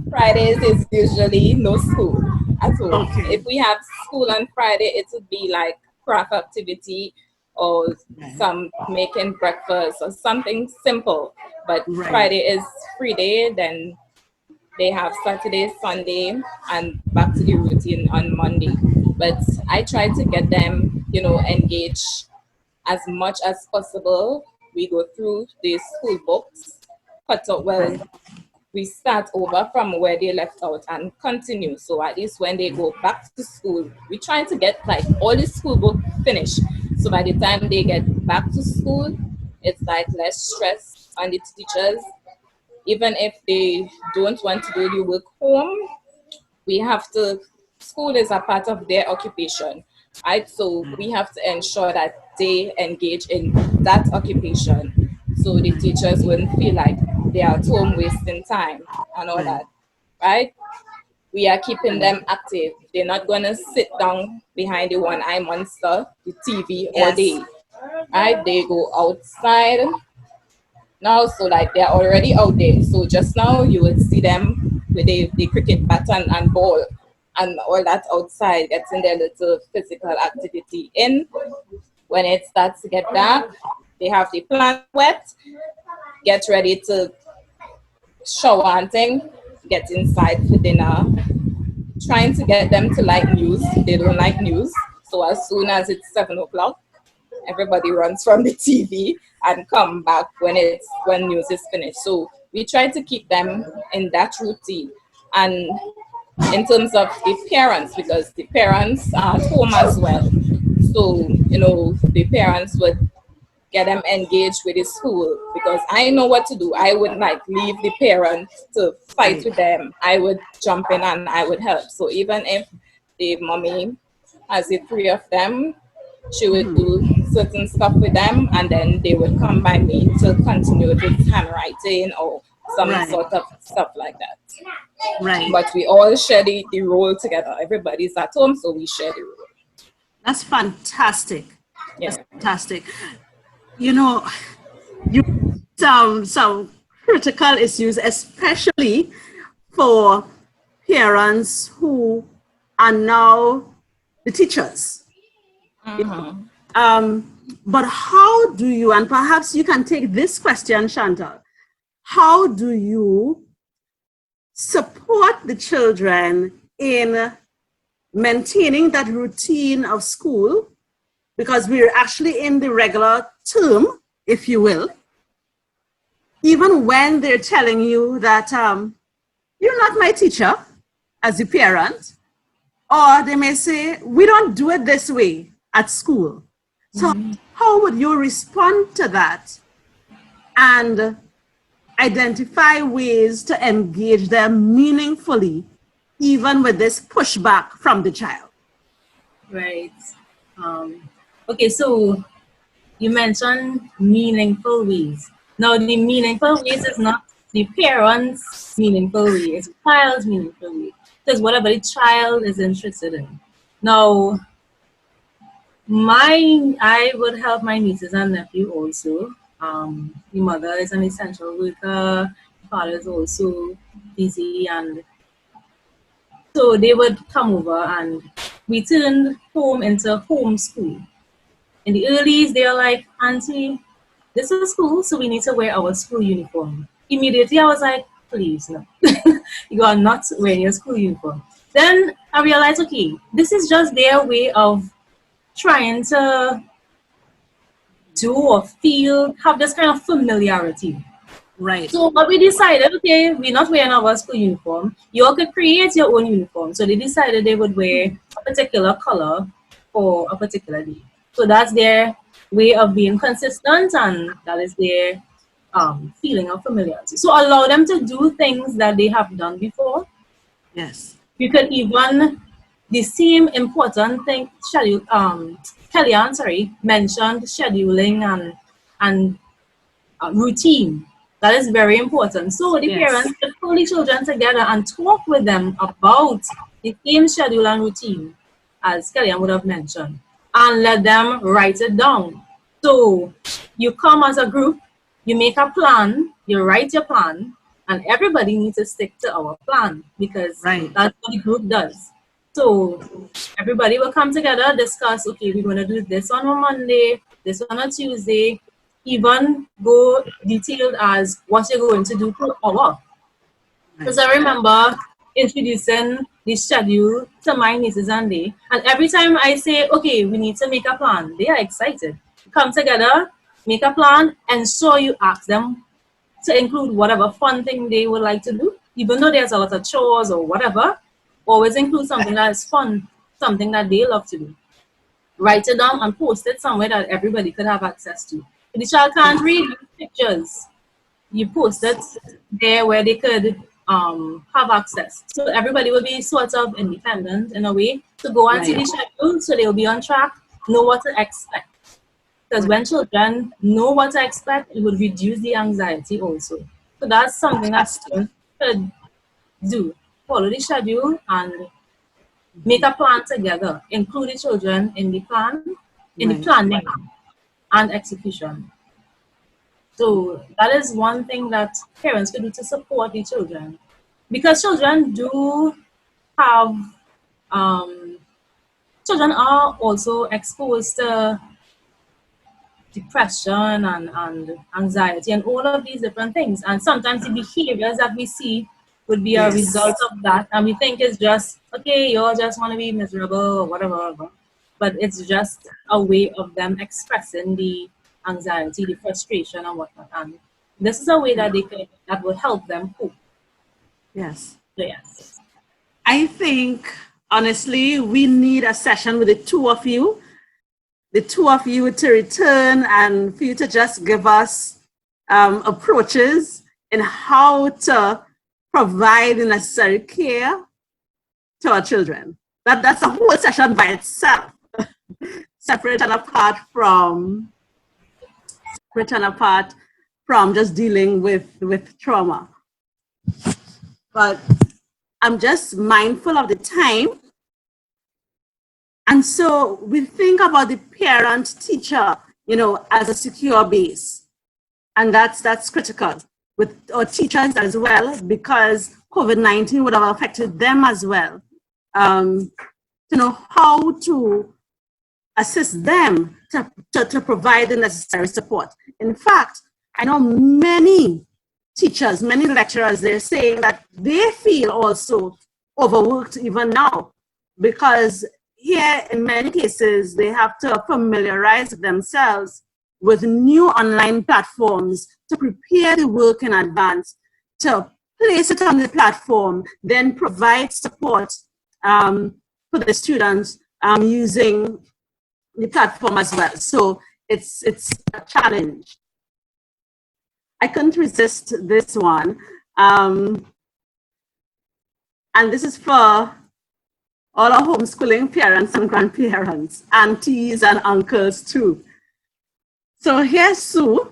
Fridays is usually no school. at home. Okay. If we have school on Friday, it would be like craft activity or Right. some making breakfast or something simple. But Right. Friday is free day, then they have Saturday, Sunday, and back to the routine on Monday. But I try to get them, engaged as much as possible. We go through the school books, cut out, well, Right. we start over from where they left out and continue. So at least when they go back to school, we try to get like all the school book finished. So by the time they get back to school, it's like less stress on the teachers. Even if they don't want to do the work home, we have to, school is a part of their occupation, right? So we have to ensure that they engage in that occupation, so the teachers wouldn't feel like they are at home wasting time and all Right. that, right? We are keeping them active. They're not going to sit down behind the one eye monster, the TV all Yes. day, right? They go outside now, so like they're already out there. So just now you would see them with the cricket bat and ball and all that outside, getting their little physical activity in. When it starts to get dark, they have the plant wet, get ready to shower and thing, get inside for dinner, trying to get them to like news. They don't like news. So as soon as it's 7 o'clock, everybody runs from the TV and come back when news is finished. So we try to keep them in that routine. And in terms of the parents, because the parents are at home as well. So, the parents would get them engaged with the school, because I know what to do. I would like leave the parents to fight Right. with them. I would jump in and I would help. So even if the mommy has the three of them, she would do certain stuff with them, and then they would come by me to continue with handwriting or some Right. sort of stuff like that. Right. But we all share the role together. Everybody's at home, so we share the role. That's fantastic. That's Yeah. fantastic. You know, you some critical issues, especially for parents who are now the teachers. Mm-hmm. But how do you, and perhaps you can take this question, Chantal, how do you support the children in maintaining that routine of school? Because we're actually in the regular term, if you will, even when they're telling you that you're not my teacher as a parent, or they may say, we don't do it this way at school. So how would you respond to that and identify ways to engage them meaningfully, even with this pushback from the child? Right. Okay, so you mentioned meaningful ways. Now, the meaningful ways is not the parents' meaningful way, it's the child's meaningful way. Because whatever the child is interested in. Now, I would help my nieces and nephew also. The mother is an essential worker, the father is also busy, and so they would come over and we turned home into home school. In the earlies, they are like, Auntie, this is school, so we need to wear our school uniform. Immediately, I was like, please, no. You are not wearing your school uniform. Then I realized, okay, this is just their way of trying to do or feel, have this kind of familiarity. Right. So what we decided, okay, we're not wearing our school uniform. You all could create your own uniform. So they decided they would wear a particular color for a particular day. So that's their way of being consistent, and that is their feeling of familiarity. So allow them to do things that they have done before. Yes. You could even the same important thing schedule. Kellyanne, sorry, mentioned scheduling and routine. That is very important. So the Yes. parents should pull the children together and talk with them about the same schedule and routine, as Kellyanne would have mentioned, and let them write it down. So you come as a group, you make a plan, you write your plan, and everybody needs to stick to our plan, because Right. that's what the group does. So everybody will come together, discuss, okay, we're going to do this on a Monday, this on a Tuesday, even go detailed as what you're going to do per hour. Because I remember introducing the schedule to my nieces and they, and every time I say, okay, we need to make a plan, they are excited. Come together, make a plan, and so you ask them to include whatever fun thing they would like to do, even though there's a lot of chores or whatever. Always include something that is fun, something that they love to do. Write it down and post it somewhere that everybody could have access to. If the child can't read, use pictures. You post it there where they could have access. So everybody will be sort of independent in a way to go and see the schedule, so they'll be on track, know what to expect. Because when children know what to expect, it would reduce the anxiety also. So that's something that parents should do. Follow the schedule and make a plan together. Include the children in the plan, in the planning and execution. So that is one thing that parents can do to support the children. Because children do have, children are also exposed to depression and anxiety and all of these different things. And sometimes the behaviors that we see would be a result of that. And we think it's just, okay, you all just want to be miserable or whatever. But it's just a way of them expressing the anxiety, the frustration and whatnot. And this is a way that they could, that would help them cope. Yes. So, yes. I think, honestly, we need a session with the two of you to return and for you to just give us approaches in how to provide the necessary care to our children. That's a whole session by itself, separate and apart from just dealing with trauma. But I'm just mindful of the time. And so we think about the parent teacher, as a secure base. And that's critical with our teachers as well, because COVID-19 would have affected them as well. To know how to assist them to provide the necessary support. In fact, I know many teachers, many lecturers, they're saying that they feel also overworked even now, because here in many cases, they have to familiarize themselves with new online platforms to prepare the work in advance, to place it on the platform, then provide support for the students using the platform as well. So it's a challenge. I couldn't resist this one. And this is for all our homeschooling parents and grandparents, aunties and uncles too. So here's Sue.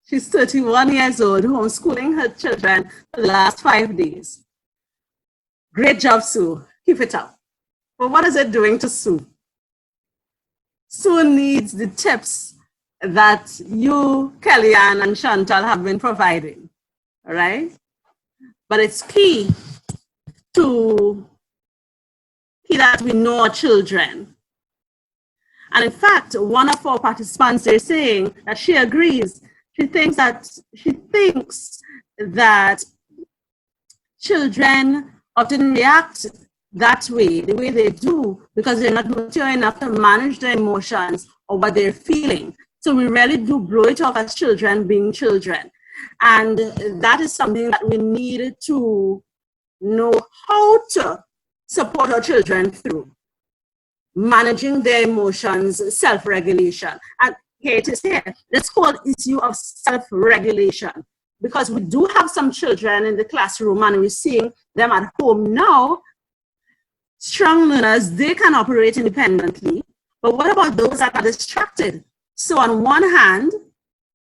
She's 31 years old, homeschooling her children for the last 5 days. Great job, Sue. Keep it up. But what is it doing to Sue? Sue needs the tips that you, Kellyanne, and Chantal have been providing, all right? But it's key that we know our children. And in fact, one of our participants, they're saying that she agrees. She thinks that children often react that way, the way they do, because they're not mature enough to manage their emotions or what they're feeling. So we really do blow it off as children being children. And that is something that we need to know how to support our children through. Managing their emotions, self-regulation. And here it is here. This whole issue of self-regulation, because we do have some children in the classroom and we're seeing them at home now. Strong learners, they can operate independently. But what about those that are distracted? So on one hand,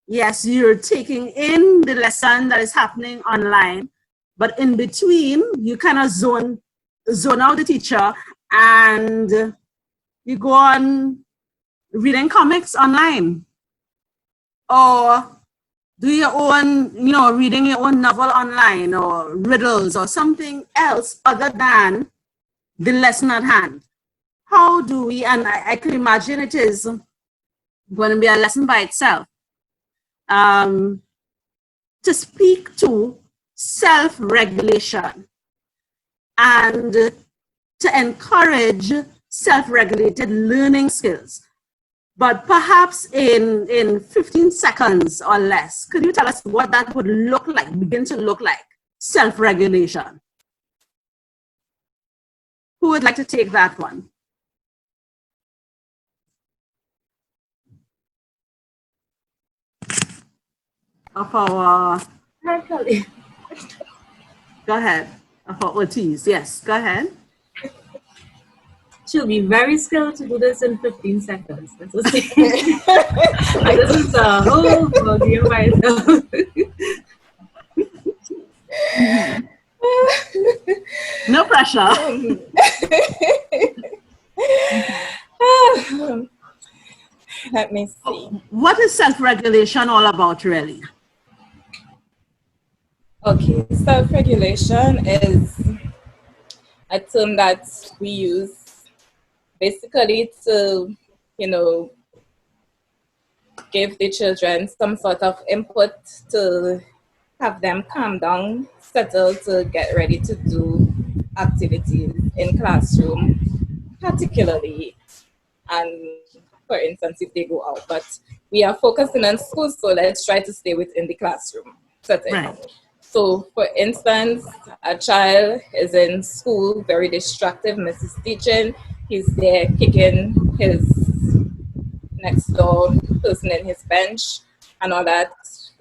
yes, you're taking in the lesson that is happening online, but in between, you kind of zone out the teacher and you go on reading comics online or do your own, reading your own novel online or riddles or something else other than the lesson at hand. How do we, and I can imagine it is going to be a lesson by itself, to speak to self-regulation and to encourage self-regulated learning skills. But perhaps in 15 seconds or less, could you tell us what that would look like, begin to look like, self-regulation? Who would like to take that one? Of our, go ahead, of our OTs, yes, go ahead. She'll be very skilled to do this in 15 seconds. That's what I'm saying. Like, this is a whole game by itself. No pressure. Let me see. What is self-regulation all about, really? Okay, self-regulation is a term that we use basically to, give the children some sort of input to have them calm down, settle to get ready to do activities in classroom, particularly, and for instance, if they go out. But we are focusing on school, so let's try to stay within the classroom setting. Right. So, for instance, a child is in school, very distractive, misses teaching. He's there kicking his next door person in his bench, and all that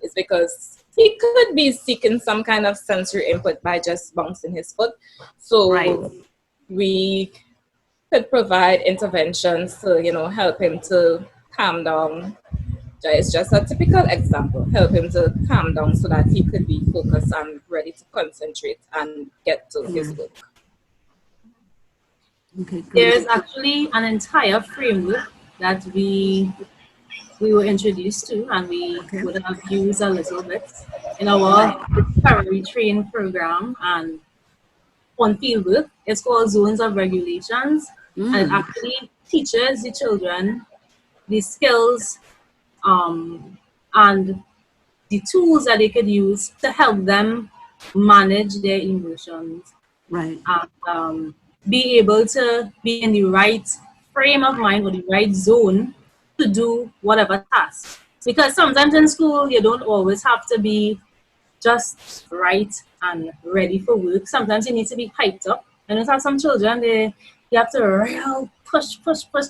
is because he could be seeking some kind of sensory input by just bouncing his foot. So, Right. we could provide interventions to, help him to calm down. It's just a typical example. Help him to calm down so that he could be focused and ready to concentrate and get to his work. Okay, great. There's actually an entire framework that we were introduced to, and we would have used a little bit in our primary training program and on field work. It's called Zones of Regulations, and it actually teaches the children the skills and the tools that they could use to help them manage their emotions. Right. And be able to be in the right frame of mind or the right zone to do whatever task. Because sometimes in school, you don't always have to be just right and ready for work. Sometimes you need to be hyped up. And you have some children, you have to real push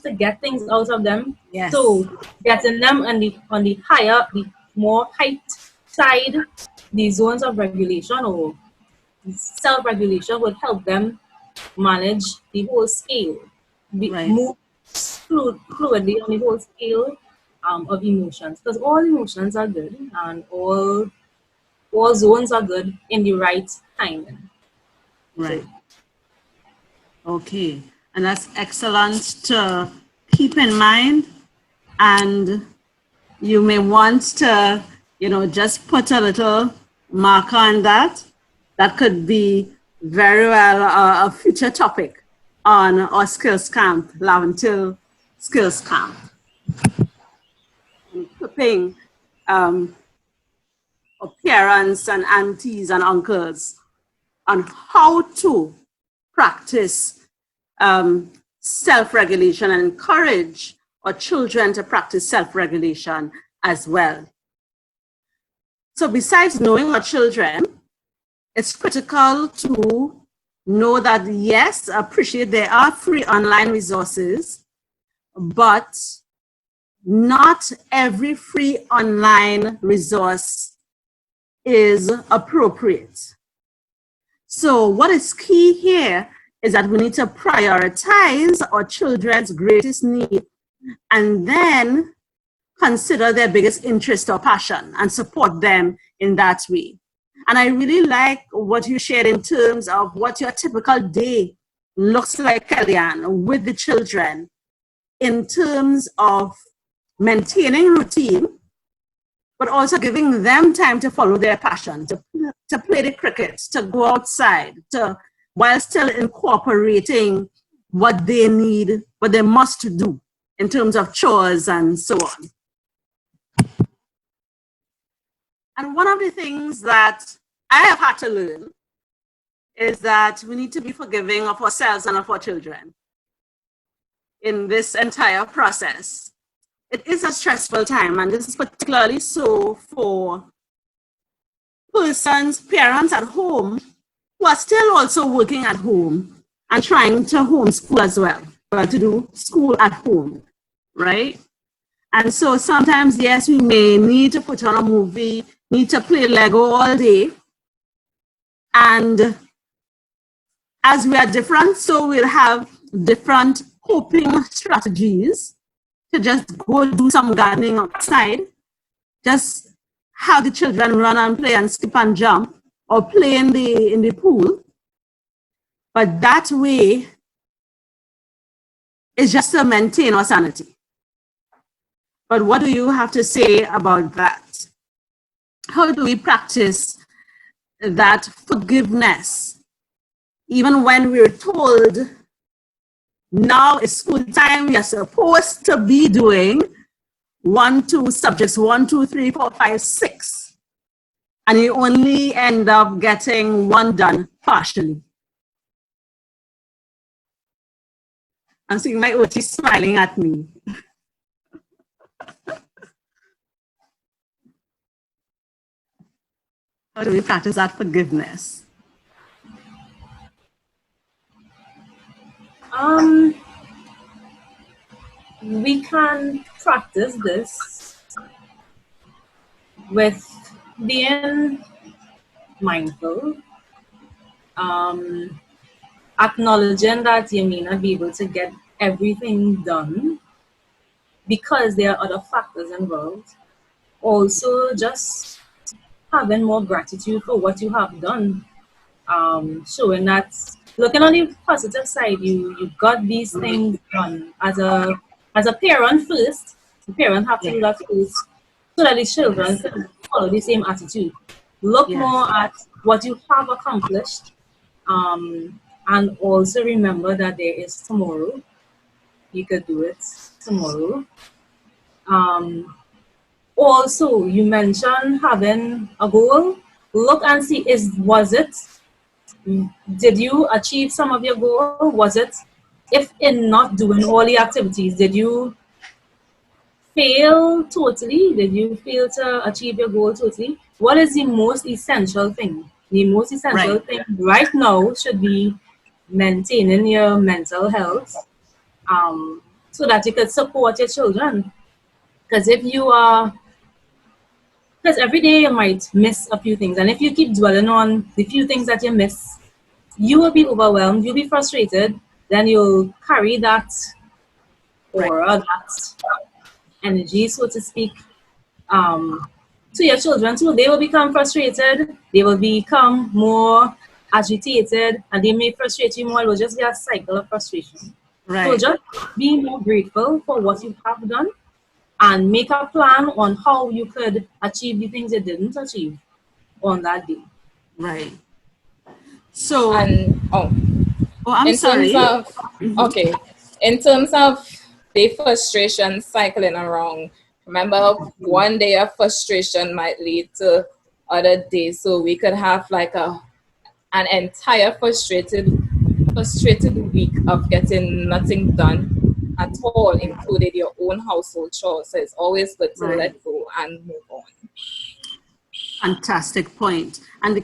to get things out of them. Yes. So getting them on the higher, the more hyped side, the zones of regulation or self-regulation would help them manage the whole scale, move fluidly on the whole scale of emotions. Because all emotions are good and all zones are good in the right timing. Right. Okay. And that's excellent to keep in mind. And you may want to, just put a little marker on that. That could be very well a future topic on our skills camp, Laventil Skills Camp. Equipping parents and aunties and uncles on how to practice self-regulation and encourage our children to practice self-regulation as well. So besides knowing our children, it's critical to know that, yes, appreciate there are free online resources, but not every free online resource is appropriate. So what is key here is that we need to prioritize our children's greatest need and then consider their biggest interest or passion and support them in that way. And I really like what you shared in terms of what your typical day looks like, Kellyanne, with the children in terms of maintaining routine, but also giving them time to follow their passion, to play the cricket, to go outside, to while still incorporating what they need, what they must do in terms of chores and so on. And one of the things that I have had to learn is that we need to be forgiving of ourselves and of our children in this entire process. It is a stressful time, and this is particularly so for persons, parents at home who are still also working at home and trying to homeschool as well, but to do school at home, right? And so sometimes, yes, we may need to put on a movie, need to play Lego all day. And as we are different, so we'll have different coping strategies to just go do some gardening outside, just have the children run and play and skip and jump, or play in the pool. But that way is just to maintain our sanity. But what do you have to say about that? How do we practice that forgiveness, even when we're told now it's school time, we are supposed to be doing 1, 2 subjects, 1, 2, 3, 4, 5, 6, and you only end up getting one done partially? I'm seeing my OT smiling at me. How do we practice that forgiveness? We can practice this with being mindful, acknowledging that you may not be able to get everything done because there are other factors involved. Also, just having more gratitude for what you have done, showing that, looking on the positive side, you got these things done. As a parent first, the parent have to do that first so that the children can follow the same attitude. Look more at what you have accomplished, and also remember that there is tomorrow. You could do it tomorrow. Also, you mentioned having a goal. Look and see, was it? Did you achieve some of your goal? Was it, if in not doing all the activities, did you fail totally? Did you fail to achieve your goal totally? What is the most essential thing? The most essential thing right now should be maintaining your mental health, so that you could support your children. Because because every day you might miss a few things, and if you keep dwelling on the few things that you miss, you will be overwhelmed, you'll be frustrated, then you'll carry that aura, that energy, so to speak, to your children too. They will become frustrated, they will become more agitated, and they may frustrate you more. It will just be a cycle of frustration. So just be more grateful for what you have done and make a plan on how you could achieve the things you didn't achieve on that day. Right. So, and I'm sorry. In terms of the frustration cycling around, remember, one day of frustration might lead to other days. So we could have like an entire frustrated week of getting nothing done at all, including your own household chores. So it's always good to let go and move on. Fantastic point. And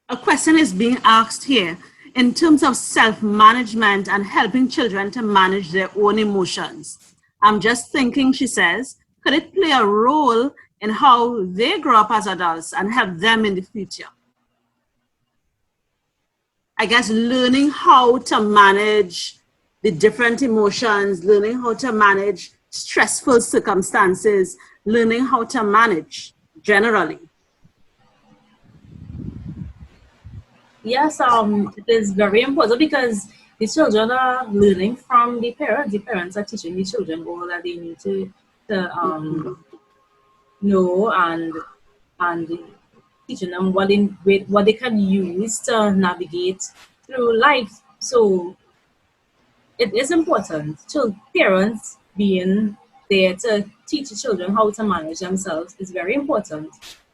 a question is being asked here in terms of self-management and helping children to manage their own emotions. I'm just thinking, she says, could it play a role in how they grow up as adults and help them in the future? I guess learning how to manage the different emotions, learning how to manage stressful circumstances, learning how to manage generally. Yes, it is very important because the children are learning from the parents. The parents are teaching the children all that they need to know, and teaching them what they can use to navigate through life. So it is important to parents being there to teach the children how to manage themselves is very important.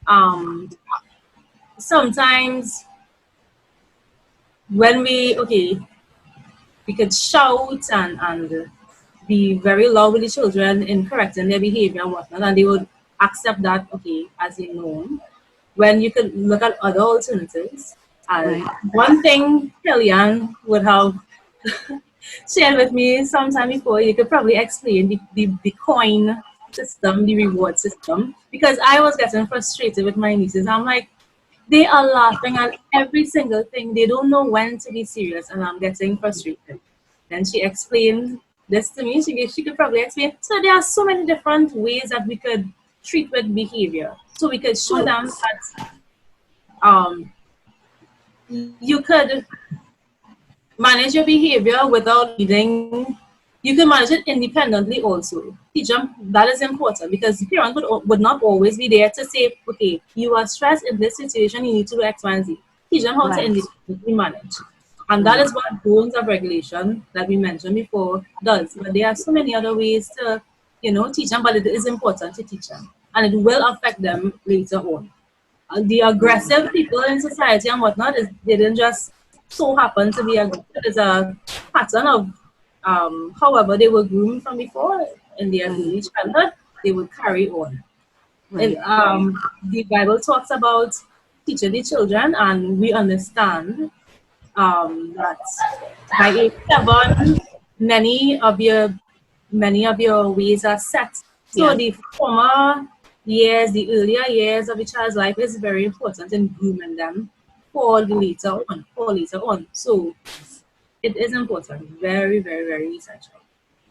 Um, Sometimes when we could shout and be very loud with the children in correcting their behavior and whatnot, and they would accept that as a norm. When you could look at other alternatives, Right. one thing Kellyanne would have shared with me sometime before, you could probably explain the coin system, the reward system, because I was getting frustrated with my nieces. I'm like, they are laughing at every single thing. They don't know when to be serious, and I'm getting frustrated. Then she explained this to me. She could probably explain. So there are so many different ways that we could treat with behavior. So we could show Oh, them yes. that you could manage your behavior without needing. You can manage it independently also. Teach them that is important because the parent would not always be there to say, okay, you are stressed in this situation, you need to do X, Y, and Z. Teach them how to Right. independently manage. And that Right. is what zones of regulation that we mentioned before does. But there are so many other ways to, teach them, but it is important to teach them. And it will affect them later on. The aggressive people in society and whatnot they didn't just so happen to be aggressive. It's a pattern of however they were groomed from before in their Right. early childhood, they will carry on. And Right. the Bible talks about teaching the children, and we understand that by age 7, many of your many of your ways are set. So Yes. the former years, the earlier years of a child's life is very important in grooming them for the later on. So it is important, very, very, very essential.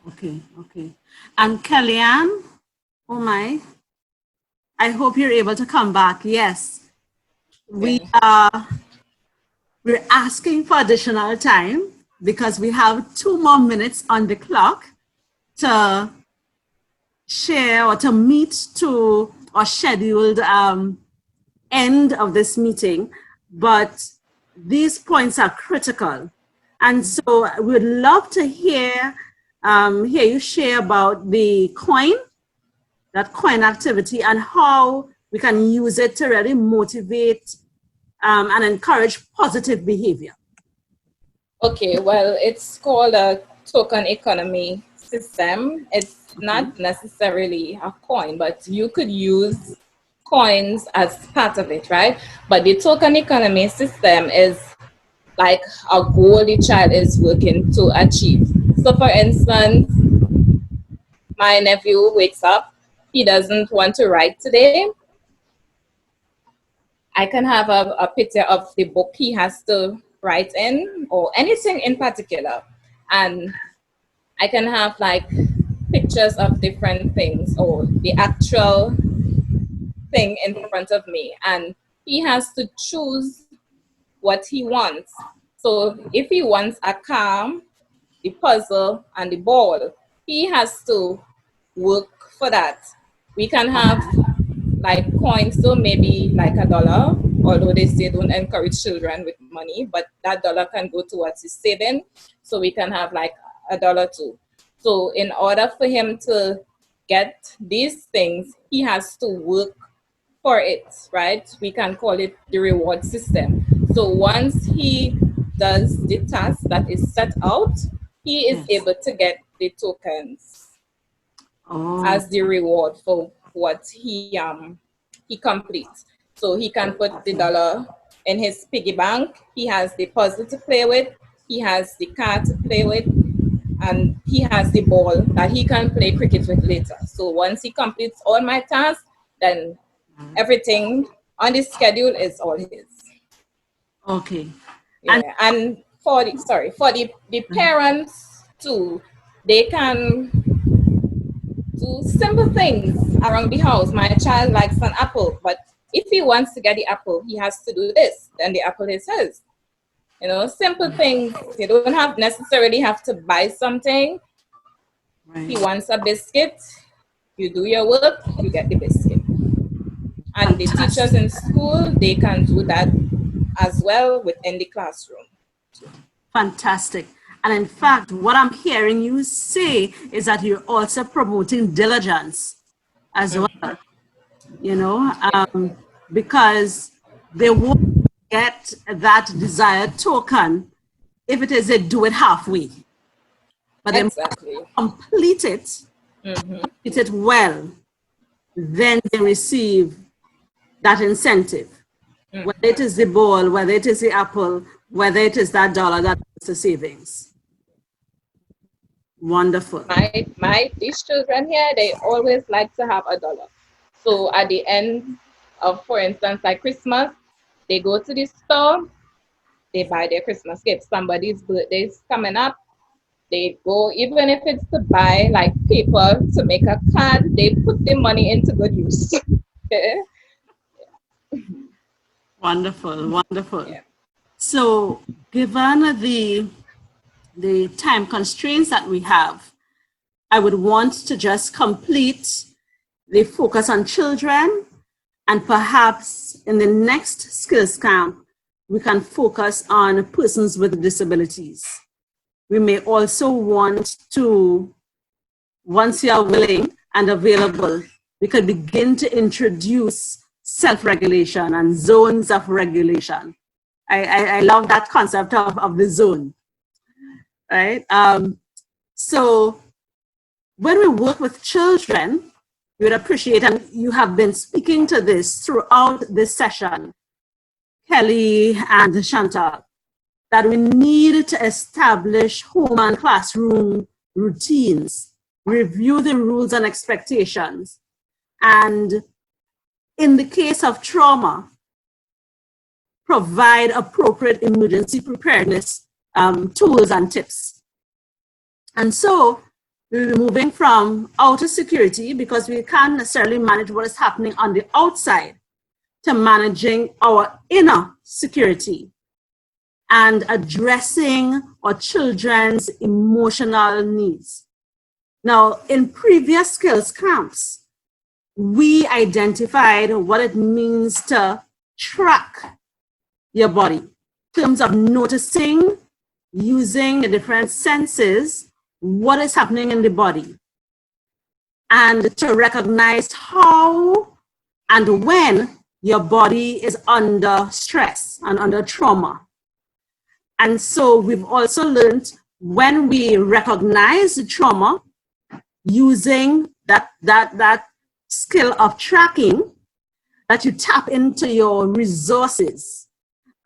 Okay. Okay. And Kellyanne, oh my, I hope you're able to come back. Yes. We Yeah. we're asking for additional time because we have 2 more minutes on the clock to share or to meet to our scheduled end of this meeting. But these points are critical. And so we'd love to hear you share about the coin, that coin activity, and how we can use it to really motivate and encourage positive behavior. Okay, well, it's called a token economy system. It's Okay. not necessarily a coin, but you could use coins as part of it, right? But the token economy system is like a goal the child is working to achieve. So, for instance, my nephew wakes up, he doesn't want to write today. I can have a picture of the book he has to write in or anything in particular. And I can have like pictures of different things or the actual thing in front of me. And he has to choose what he wants. So if he wants a car, the puzzle, and the ball, he has to work for that. We can have like coins, so maybe like $1, although they say don't encourage children with money, but that dollar can go towards his saving. So we can have like $1 too. So in order for him to get these things, he has to work for it, right? We can call it the reward system. So once he does the task that is set out, he is Yes. able to get the tokens Oh, as the reward for what he completes. So he can put the okay. dollar in his piggy bank. He has the puzzle to play with. He has the card to play with, and he has the ball that he can play cricket with later. So once he completes all my tasks, then everything on the schedule is all his. Okay. And Yeah, and for the parents too, they can do simple things around the house. My child likes an apple, but if he wants to get the apple, he has to do this. Then the apple is his. Simple things. You don't have necessarily have to buy something. He right. wants a biscuit. You do your work, you get the biscuit. And the teachers Fantastic. in school, they can do that as well within the classroom. Fantastic. And in fact, what I'm hearing you say is that you're also promoting diligence as well, you know, because they won't get that desired token if it is they do it halfway. But they Exactly. complete it, complete it well, then they receive that incentive. Whether it is the ball, whether it is the apple, whether it is that dollar, that's the savings. Wonderful. These children here, they always like to have $1. So at the end of, for instance, like Christmas, they go to the store, they buy their Christmas gift. Somebody's birthday is coming up, they go, even if it's to buy like paper to make a card, they put the money into good use. Wonderful, wonderful. Yeah. So given the time constraints that we have, I would want to just complete the focus on children, and perhaps in the next skills camp, we can focus on persons with disabilities. We may also want to, once you are willing and available, we could begin to introduce self-regulation and zones of regulation. I love that concept of the zone, right? So when we work with children, we would appreciate, and you have been speaking to this throughout this session, Kelly and Chantal, that we need to establish home and classroom routines, review the rules and expectations, and in the case of trauma, provide appropriate emergency preparedness tools and tips. And so we're moving from outer security, because we can't necessarily manage what is happening on the outside, to managing our inner security and addressing our children's emotional needs. Now, in previous skills camps, we identified what it means to track your body in terms of noticing, using the different senses, what is happening in the body, and to recognize how and when your body is under stress and under trauma. And so we've also learned, when we recognize the trauma, using that skill of tracking, that you tap into your resources.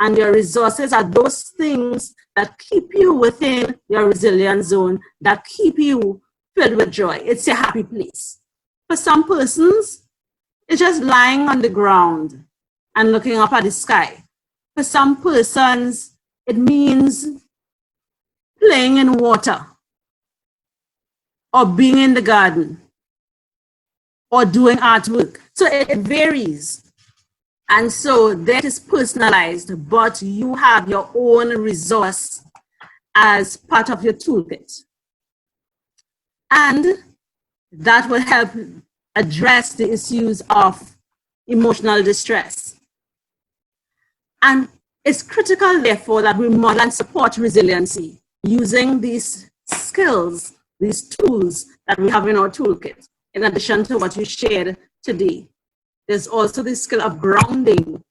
And your resources are those things that keep you within your resilience zone, that keep you filled with joy. It's a happy place. For some persons, it's just lying on the ground and looking up at the sky. For some persons, it means playing in water, or being in the garden, or doing artwork. So it varies. And so that is personalized, but you have your own resource as part of your toolkit. And that will help address the issues of emotional distress. And it's critical, therefore, that we model and support resiliency using these skills, these tools that we have in our toolkit, in addition to what you shared today. There's also the skill of grounding,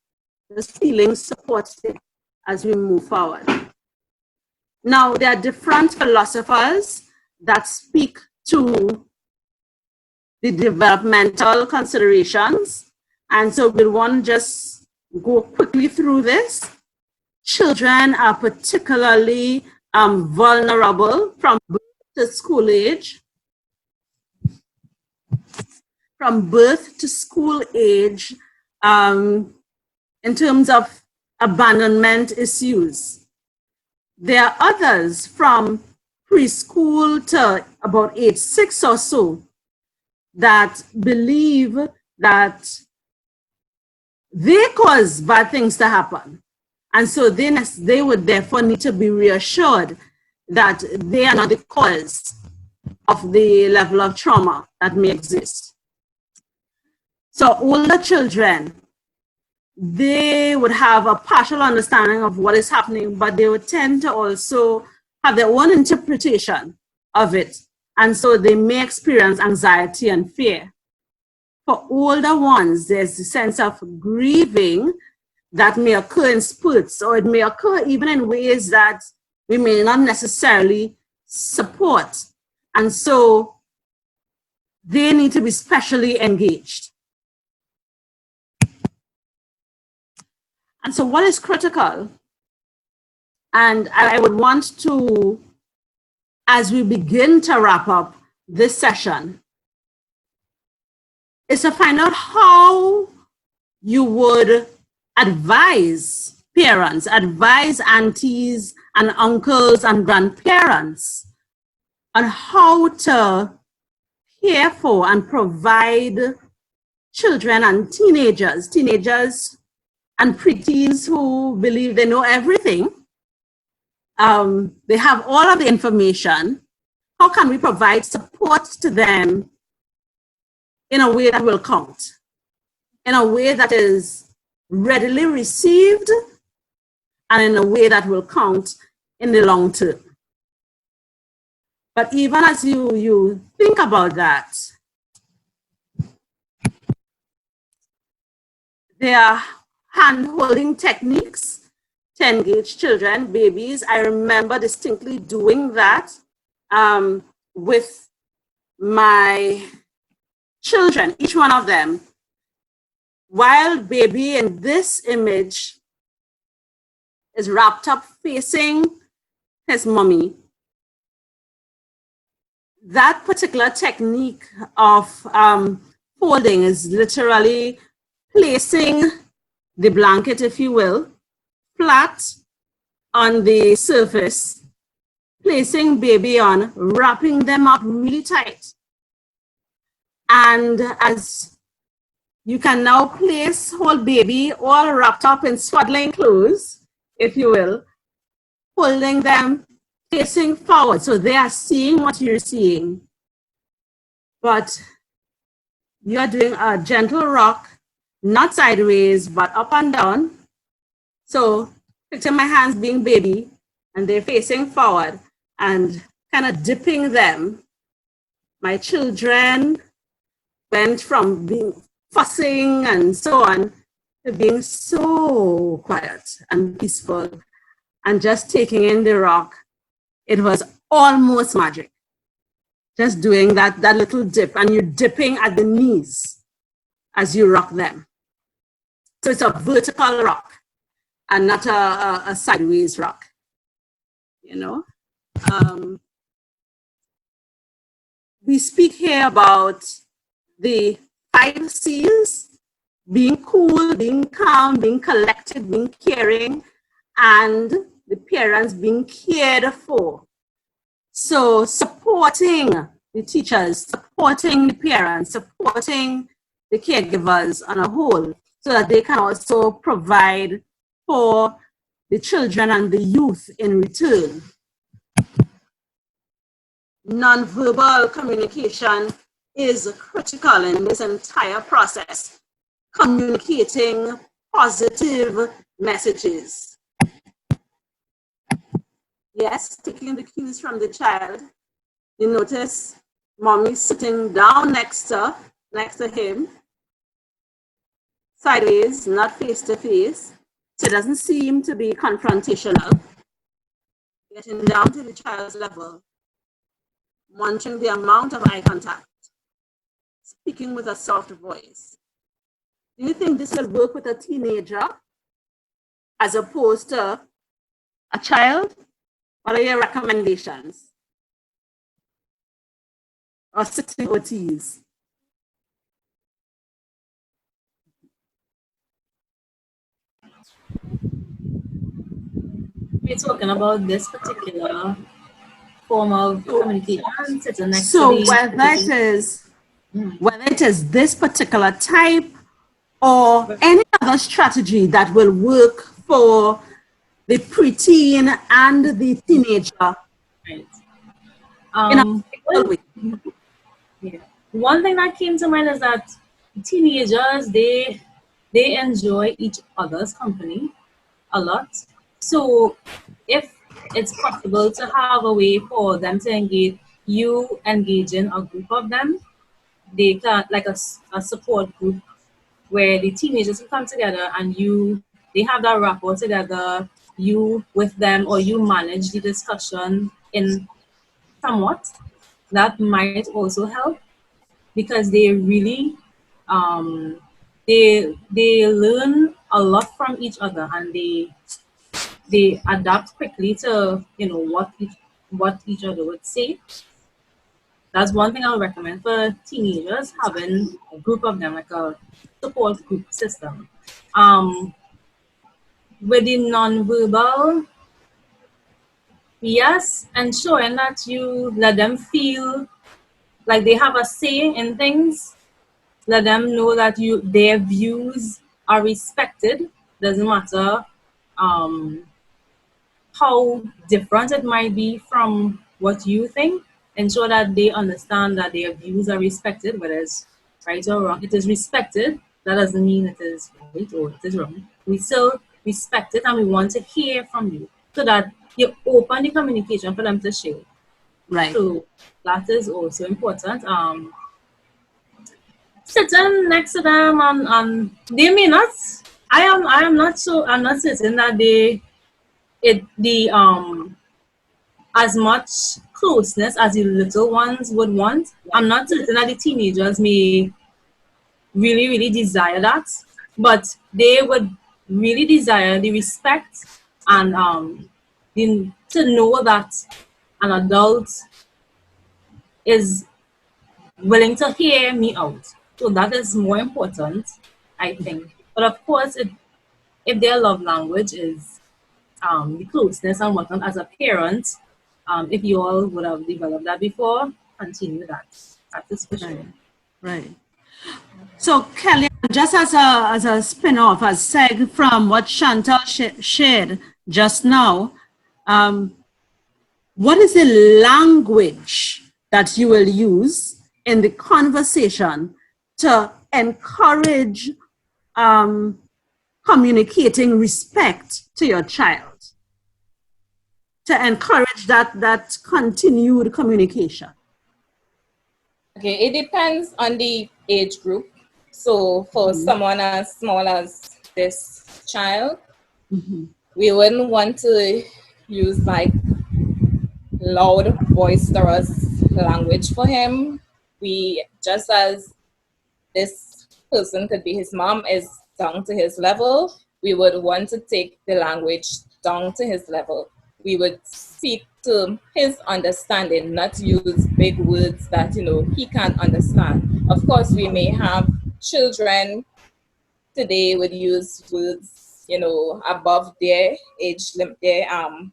this feeling supported as we move forward. Now, there are different philosophers that speak to the developmental considerations. And so we'll want to just go quickly through this. Children are particularly vulnerable from birth to school age. From birth to school age, in terms of abandonment issues. There are others from preschool to about age 6 or so that believe that they cause bad things to happen. And so they would therefore need to be reassured that they are not the cause of the level of trauma that may exist. So older children, they would have a partial understanding of what is happening, but they would tend to also have their own interpretation of it. And so they may experience anxiety and fear. For older ones, there's a sense of grieving that may occur in spurts, or it may occur even in ways that we may not necessarily support. And so they need to be specially engaged. And so what is critical? And I would want to, as we begin to wrap up this session, is to find out how you would advise parents, advise aunties and uncles and grandparents on how to care for and provide children and teenagers and preteens who believe they know everything. They have all of the information. How can we provide support to them in a way that will count, in a way that is readily received, and in a way that will count in the long term? But even as you think about that, there are hand-holding techniques to engage children, babies. I remember distinctly doing that with my children, each one of them. While baby in this image is wrapped up facing his mommy, that particular technique of folding is literally placing the blanket, if you will, flat on the surface, placing baby on, wrapping them up really tight. And as you can now place whole baby all wrapped up in swaddling clothes, if you will, holding them facing forward. So they are seeing what you're seeing, but you're doing a gentle rock, not sideways, but up and down. So picture my hands being baby and they're facing forward and kind of dipping them. My children went from being fussing and so on to being so quiet and peaceful and just taking in the rock. It was almost magic. Just doing that little dip, and you're dipping at the knees as you rock them. So it's a vertical rock and not a sideways rock, you know. We speak here about the 5 C's: being cool, being calm, being collected, being caring, and the parents being cared for. So supporting the teachers, supporting the parents, supporting the caregivers on a whole, so that they can also provide for the children and the youth in return. Nonverbal communication is critical in this entire process, communicating positive messages. Yes, taking the cues from the child. You notice mommy sitting down next to him, sideways, not face to face. So it doesn't seem to be confrontational. Getting down to the child's level, monitoring the amount of eye contact, speaking with a soft voice. Do you think this will work with a teenager as opposed to a child? What are your recommendations? Or sitting OTs? We're talking about this particular form of communication. So whether it is this particular type or any other strategy that will work for the preteen and the teenager. Right. Yeah. One thing that came to mind is that teenagers, they they enjoy each other's company a lot. So if it's possible to have a way for them to engage, you engaging a group of them, they can like a support group where the teenagers will come together and they have that rapport together, you with them, or you manage the discussion in somewhat, that might also help because they really um, they learn a lot from each other, and they adapt quickly to what each other would say. That's one thing I would recommend for teenagers, having a group of them, like a support group system. Um, with the nonverbal, yes, ensuring that you let them feel like they have a say in things. Let them know that their views are respected. Doesn't matter um, how different it might be from what you think. Ensure that they understand that their views are respected, whether it's right or wrong. It is respected. That doesn't mean it is right or it is wrong. We still respect it, and we want to hear from you so that you open the communication for them to share. Right. So that is also important. Sitting next to them and they may not. I am not so. I'm not certain that the as much closeness as the little ones would want. I'm not certain that the teenagers may really desire that, but they would really desire the respect and to know that an adult is willing to hear me out. So that is more important, I think. But of course, if their love language is the closeness and whatnot as a parent, if you all would have developed that before, continue that. That is for sure. Right. Right. So, Kelly, just as a spin-off, as seg from what Chantal shared just now, um, what is the language that you will use in the conversation to encourage communicating respect to your child, to encourage that continued communication? Okay, it depends on the age group. So for someone as small as this child, we wouldn't want to use like loud, boisterous language for him. We, just as this person could be his mom, is down to his level, we would want to take the language down to his level. We would seek to his understanding, not use big words that he can't understand. Of course, we may have children today would use words above their age limit, their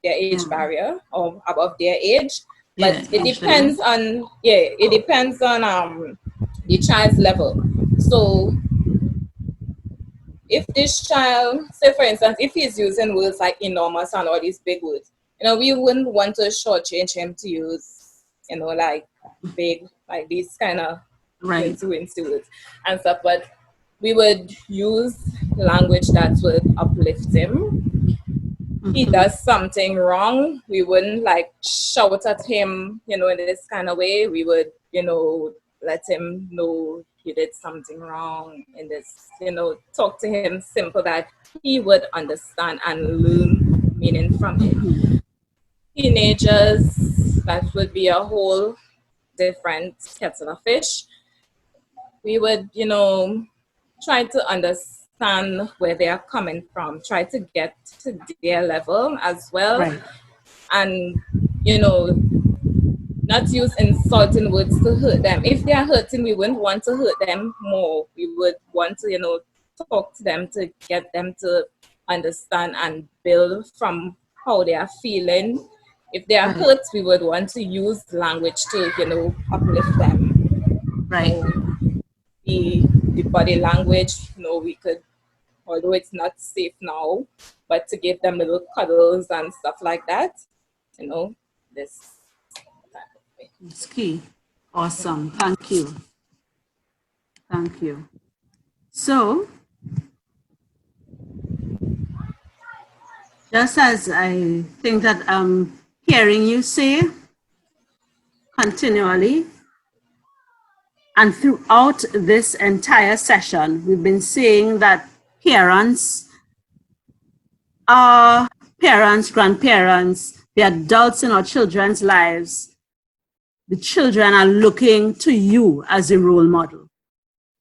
age barrier, or above their age, Yeah, but it depends on the child's level. So if this child, say for instance, if he's using words like enormous and all these big words, we wouldn't want to shortchange him to use like big, like these kind of right. wincy words and stuff, but we would use language that would uplift him. He does something wrong, we wouldn't like shout at him, in this kind of way. We would, let him know he did something wrong in this, talk to him simple that he would understand and learn meaning from it. Teenagers, that would be a whole different kettle of fish. We would, try to understand where they are coming from, try to get to their level as well, Right. and not use insulting words to hurt them. If they are hurting, we wouldn't want to hurt them more. We would want to talk to them to get them to understand and build from how they are feeling. If they are hurt, we would want to use language to uplift them. Right. The body language, we could, although it's not safe now, but to give them little cuddles and stuff like that, this. It's key. Awesome. Thank you. Thank you. So, Just as I think that I'm hearing you say continually, and throughout this entire session, we've been saying that parents are parents, grandparents, the adults in our children's lives. The children are looking to you as a role model.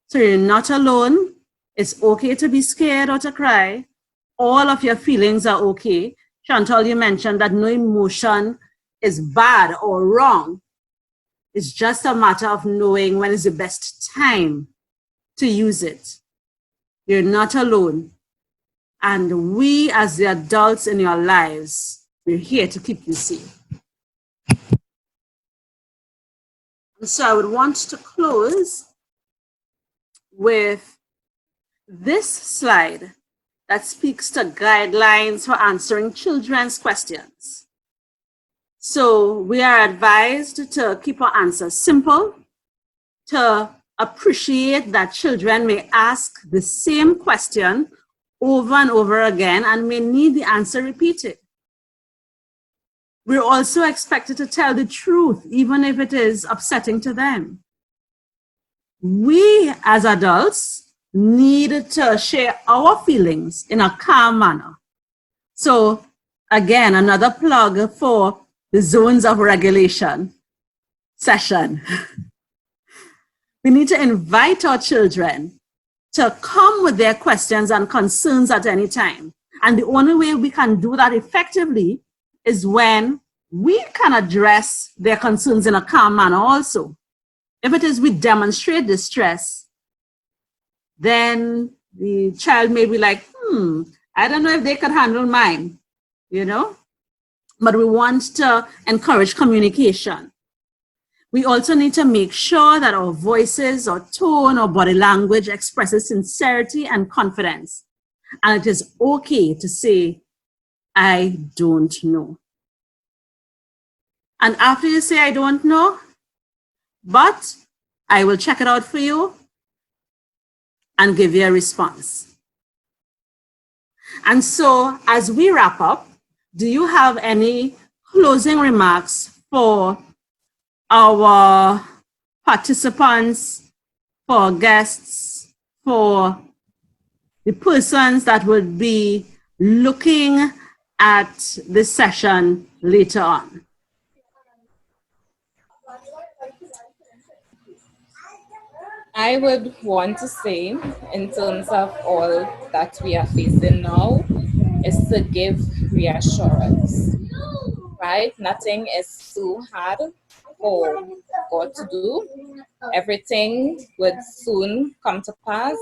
So you're not alone. It's okay to be scared or to cry. All of your feelings are okay. Chantal, you mentioned that no emotion is bad or wrong. It's just a matter of knowing when is the best time to use it. You're not alone. And we, as the adults in your lives, we're here to keep you safe. And so I would want to close with this slide that speaks to guidelines for answering children's questions. So we are advised to keep our answers simple, to appreciate that children may ask the same question over and over again and may need the answer repeated. We're also expected to tell the truth, even if it is upsetting to them. We, as adults, need to share our feelings in a calm manner. So, again, another plug for the zones of regulation session. We need to invite our children to come with their questions and concerns at any time. And the only way we can do that effectively is when we can address their concerns in a calm manner also. If it is we demonstrate distress, then the child may be like, I don't know if they could handle mine, you know? But we want to encourage communication. We also need to make sure that our voices, our tone, our body language expresses sincerity and confidence. And it is okay to say, I don't know. And after you say, I don't know, but I will check it out for you and give you a response. And so as we wrap up, do you have any closing remarks for our participants, for guests, for the persons that would be looking at this session later on? I would want to say, in terms of all that we are facing now, is to give reassurance, right? Nothing is too hard for God to do. Everything would soon come to pass.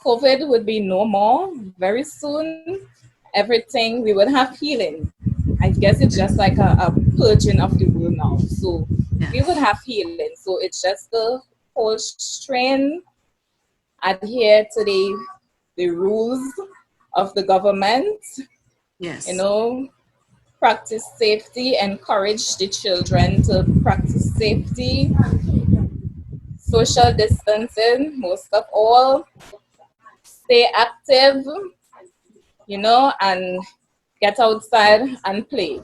COVID would be no more very soon. Everything, we would have healing. I guess it's just like a purging of the world now. So we would have healing. So it's just the whole strain, adhere to the rules of the government, Yes. Practice safety, encourage the children to practice safety, social distancing, most of all, stay active, and get outside and play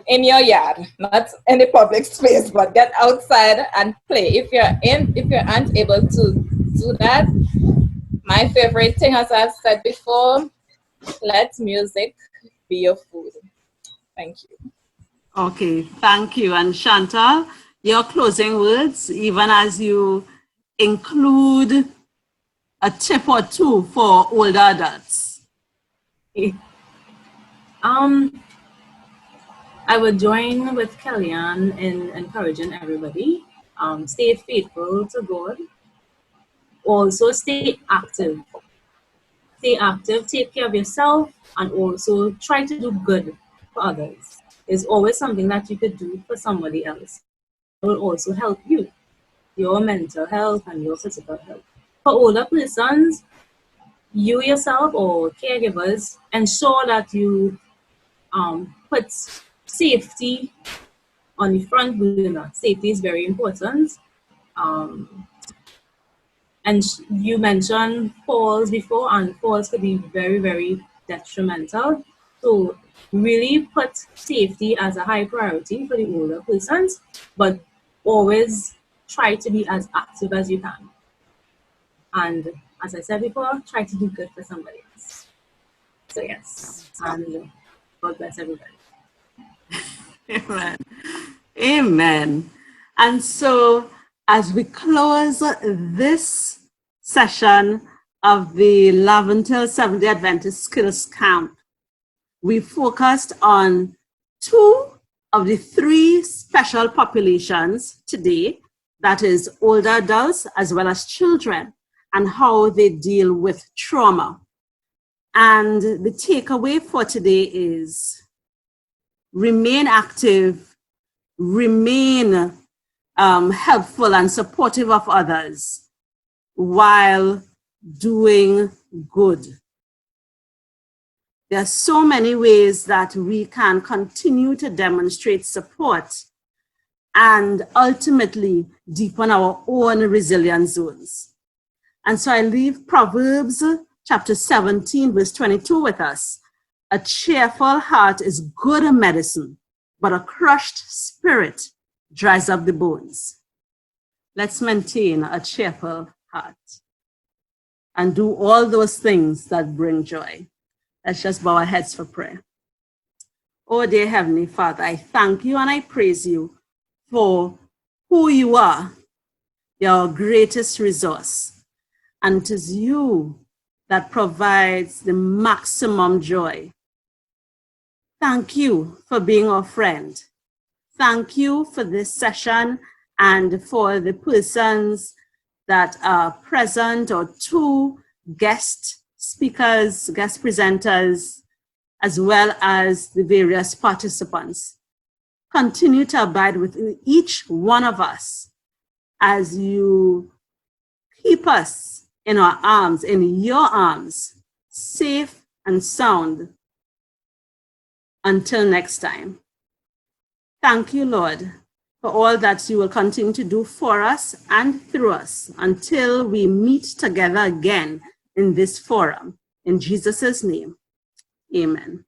in your yard, not in the public space, but get outside and play. If you aren't able to do that, my favorite thing, as I've said before, let music be your food. Thank you. Okay, thank you. And Chantal, your closing words, even as you include a tip or two for older adults. I would join with Kellyanne in encouraging everybody. Stay faithful to God. Also, stay active. Stay active, take care of yourself, and also try to do good for others. There's always something that you could do for somebody else. It will also help you, your mental health and your physical health. For older persons, you yourself or caregivers ensure that you put safety on the front burner. Safety is very important. And you mentioned falls before, and falls could be very, very detrimental. So really put safety as a high priority for the older persons, but always try to be as active as you can. And as I said before, try to do good for somebody else. So yes, and God bless everybody. Amen. Amen. And so, as we close this session of the Untitled Seventh-day Adventist Skills Camp, we focused on two of the three special populations today, that is older adults as well as children, and how they deal with trauma. And the takeaway for today is remain active, remain helpful and supportive of others while doing good. There are so many ways that we can continue to demonstrate support and ultimately deepen our own resilience zones. And so I leave Proverbs chapter 17, verse 22 with us. A cheerful heart is good medicine, but a crushed spirit dries up the bones. Let's maintain a cheerful heart and do all those things that bring joy. Let's just bow our heads for prayer. Oh, dear Heavenly Father, I thank you and I praise you for who you are, your greatest resource. And it is you that provides the maximum joy. Thank you for being our friend. Thank you for this session and for the persons that are present, or two guest speakers, guest presenters, as well as the various participants. Continue to abide with each one of us as you keep us in our arms, in your arms, safe and sound. Until next time. Thank you, Lord, for all that you will continue to do for us and through us until we meet together again in this forum. In Jesus' name, amen.